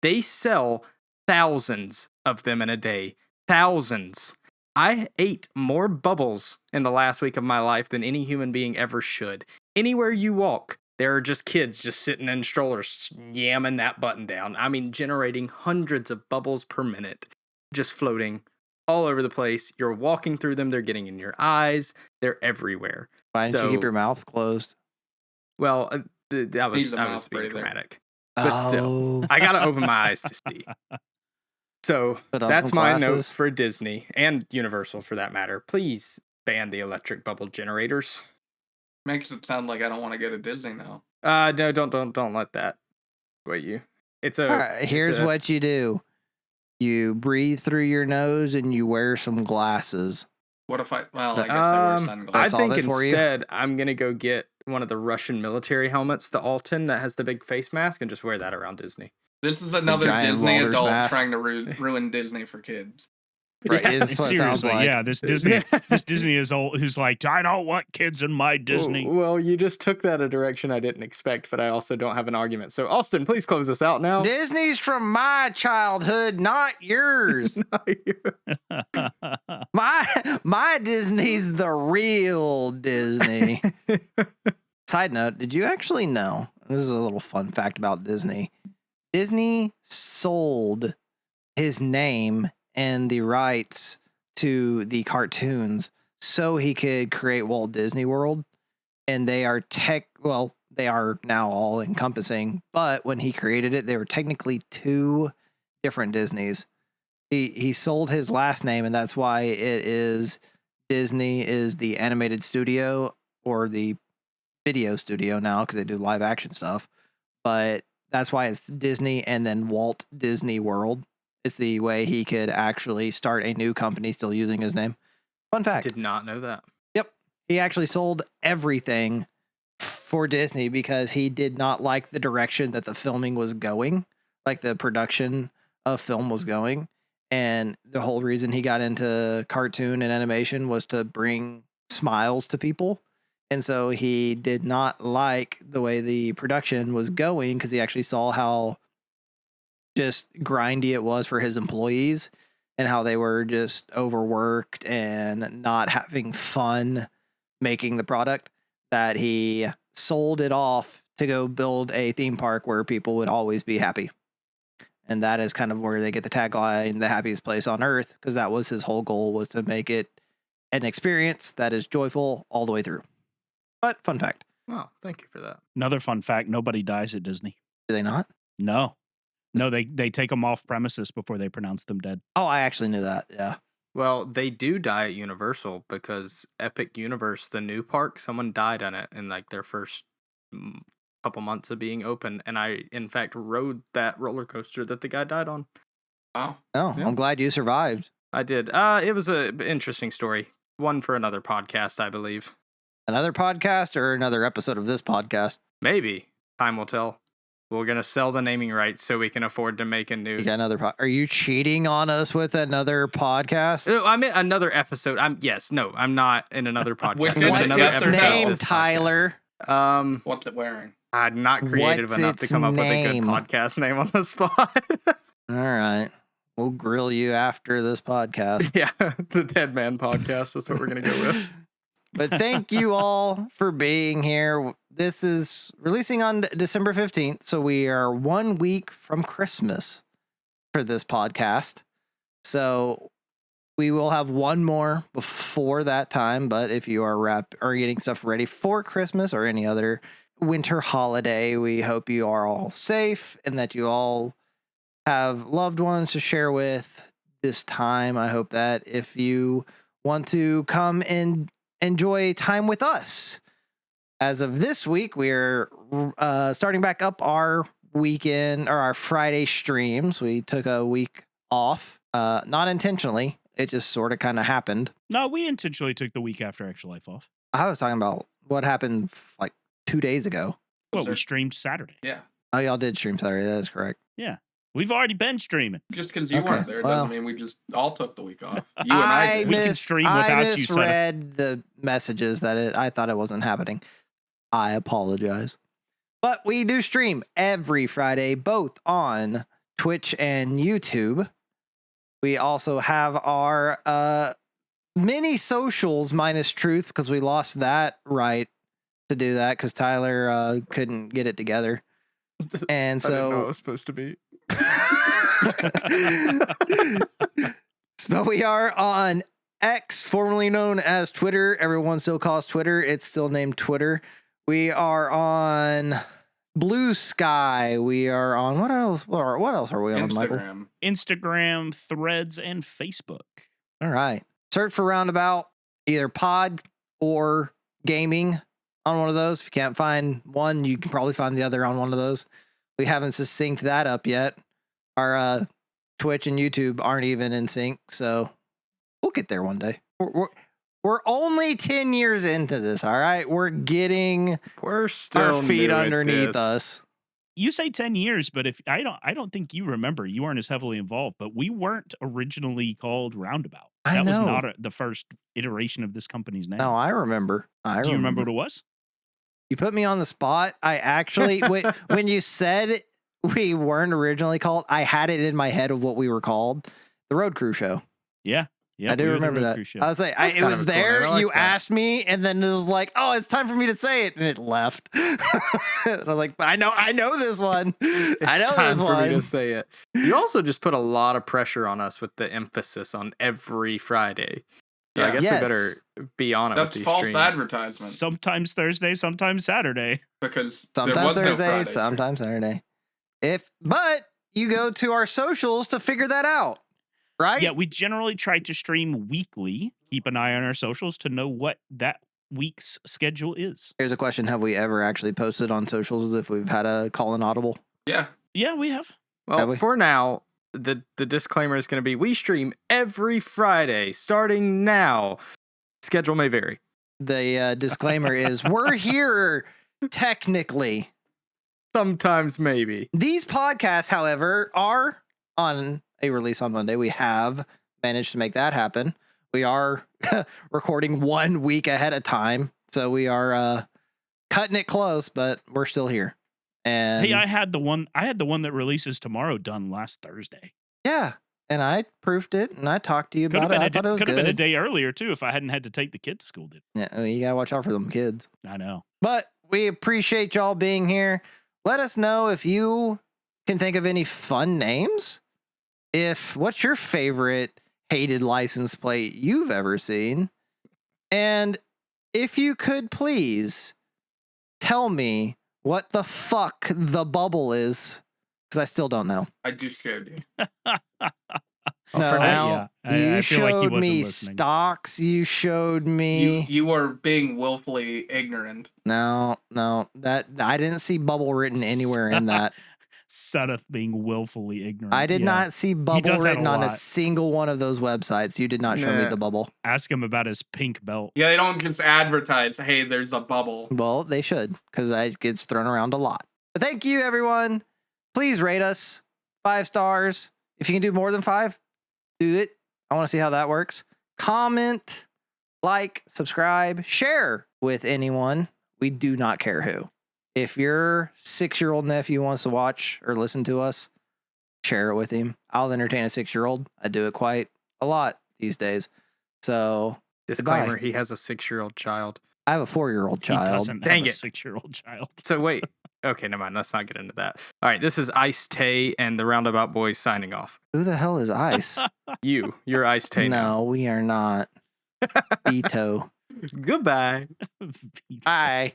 They sell thousands of them in a day. Thousands. I ate more bubbles in the last week of my life than any human being ever should. Anywhere you walk, there are just kids just sitting in strollers yamming that button down. I mean, generating hundreds of bubbles per minute, just floating all over the place. You're walking through them. They're getting in your eyes. They're everywhere. Why didn't you keep so- your mouth closed? Well, that was, He's a I was mouth being breather. dramatic. But still, Oh, I gotta open my eyes to see. So Put on that's some my note glasses. for Disney and Universal for that matter. Please ban the electric bubble generators. Makes it sound like I don't want to go to Disney now. No, don't let that sway you. It's a all right. Here's what you do: you breathe through your nose and you wear some glasses. What if I? Well, I guess I wear I sunglasses. solve think it for you? instead I'm gonna go get one of the Russian military helmets, the Alton that has the big face mask, and just wear that around Disney. This is another giant Disney welder's adult mask. trying to ruin Disney for kids. Right? Yeah. It's what it sounds Seriously, like. yeah. This Disney is old. Who's like, I don't want kids in my Disney. Well, you just took that a direction I didn't expect, but I also don't have an argument. So, Austin, please close us out now. Disney's from my childhood, not yours. My Disney's the real Disney. Side note, did you actually know? This is a little fun fact about Disney. Disney sold his name and the rights to the cartoons so he could create Walt Disney World. And they are they are now all encompassing, but when he created it, they were technically two different Disneys. He sold his last name, and that's why it is Disney is the animated studio or the video studio now because they do live action stuff. But that's why it's Disney and then Walt Disney World. It's the way he could actually start a new company still using his name. Fun fact. Did not know that. Yep. He actually sold everything for Disney because he did not like the direction that the filming was going, like the production of film was going. And the whole reason he got into cartoon and animation was to bring smiles to people. And so he did not like the way the production was going because he actually saw how just grindy it was for his employees and how they were just overworked and not having fun making the product, that he sold it off to go build a theme park where people would always be happy. And that is kind of where they get the tagline, the happiest place on earth, because that was his whole goal, was to make it an experience that is joyful all the way through. But fun fact. Wow, thank you for that. Another fun fact: nobody dies at Disney. Do they not? No, they take them off premises before they pronounce them dead. Oh, I actually knew that. Yeah. Well, they do die at Universal because Epic Universe, the new park, someone died on it in like their first couple months of being open. And I, in fact, rode that roller coaster that the guy died on. Wow. Oh, Yeah. I'm glad you survived. I did. It was an interesting story. One for another podcast, I believe. Another podcast or another episode of this podcast? Maybe. Time will tell. We're going to sell the naming rights so we can afford to make a new... You got another Are you cheating on us with another podcast? No, I meant another episode. I'm not in another podcast. Which I'm in What's What's another its episode name, of this podcast. Tyler? What's it wearing? I'm not creative What's enough to its come up name? with a good podcast name on the spot. All right. We'll grill you after this podcast. Yeah, the Dead Man podcast. That's what we're going to go with. But thank you all for being here. This is releasing on December 15th, so we are 1 week from Christmas for this podcast. So We will have one more before that time, but if you are getting stuff ready for Christmas or any other winter holiday, we hope you are all safe and that you all have loved ones to share with this time. I hope that if you want to come and enjoy time with us, as of this week, we're starting back up our weekend or our Friday streams. We took a week off, not intentionally. It just sort of kind of happened. No, we intentionally took the week after Extra Life off. I was talking about what happened like 2 days ago. Well, we streamed Saturday. Yeah. Oh, y'all did stream Saturday. That is correct. Yeah. We've already been streaming. Just because you Okay, weren't there well. doesn't mean we just all took the week off. You and I did. We can stream without you, son. misread the messages that I thought it wasn't happening. I apologize. But we do stream every Friday, both on Twitch and YouTube. We also have our mini socials minus truth because we lost that right to do that because Tyler couldn't get it together. And I didn't know so it was supposed to be. But we are on X, formerly known as Twitter. Everyone still calls Twitter. It's still named Twitter. We are on Blue Sky. We are on what else? What else are we on, Michael? Instagram, Threads, and Facebook. All right. Search for Roundabout, either pod or gaming on one of those. If you can't find one, you can probably find the other on one of those. We haven't synced that up yet. Our Twitch and YouTube aren't even in sync, so we'll get there one day. We're only 10 years into this, all right? We're getting We're still our feet new at underneath this. us. You say 10 years, but if I don't think you remember. You weren't as heavily involved, but we weren't originally called Roundabout. I That was know. not the first iteration of this company's name. No, I remember. Do you remember what it was? You put me on the spot. I actually, when you said we weren't originally called, I had it in my head of what we were called. The Road Crew Show. Yeah. Yeah, I do remember that. I was like, That's it kind was of a cool name. there. I like You that. asked me, and then it was like, oh, it's time for me to say it, and it left. And I was like, I know this one. I know It's time this for me to one. say it. You also just put a lot of pressure on us with the emphasis on every Friday. So I Yeah. guess Yes. we better be on it That's with these false streams. advertisement Sometimes Thursday, sometimes Saturday. because there Sometimes was no Thursday, Friday. sometimes Saturday. But you go to our socials to figure that out, right? Yeah, we generally try to stream weekly. Keep an eye on our socials to know what that week's schedule is. Here's a question: have we ever actually posted on socials if we've had a call in audible? Yeah. Yeah, we have. Have Well, we? for now, the disclaimer is going to be we stream every Friday starting now. Schedule may vary. The disclaimer is we're here technically. Sometimes maybe. These podcasts, however, are on a release on Monday. We have managed to make that happen. We are recording 1 week ahead of time, so we are cutting it close, but we're still here. And Hey, I had the one that releases tomorrow done last Thursday. yeah, and I proofed it, and I talked to you Could about have it. I thought it was been a good. day earlier too if I hadn't had to take the kid to school. Yeah, I mean, you gotta watch out for them kids. I know. But we appreciate y'all being here. Let us know if you can think of any fun names. What's your favorite hated license plate you've ever seen? And if you could please tell me what the fuck the bubble is, because I still don't know. I just showed you. Well, for No. now, You I feel like he showed wasn't me listening. stocks. You showed me. You are being willfully ignorant. No, that I didn't see bubble written anywhere in that. Suddeth being willfully ignorant. I did Yeah. not see bubble does that a written on a lot. single one of those websites. You did not show me Nah. the bubble. Ask him about his pink belt. Yeah, they don't just advertise, hey, there's a bubble. Well, they should, because it gets thrown around a lot. But thank you, everyone. Please rate us 5 stars. If you can do more than 5, do it. I want to see how that works. Comment, like, subscribe, share with anyone. We do not care who. If your 6-year-old nephew wants to watch or listen to us, share it with him. I'll entertain a 6-year-old. I do it quite a lot these days. So disclaimer: Goodbye. he has a 6-year-old child. I have a 4-year-old He child. doesn't Dang have it. a 6-year-old child. So wait, Okay, never mind. Let's not get into that. All right, this is Ice Tay and the Roundabout Boys signing off. Who the hell is Ice? You're Ice Tay now. No, we are not. Veto. Goodbye. Bye.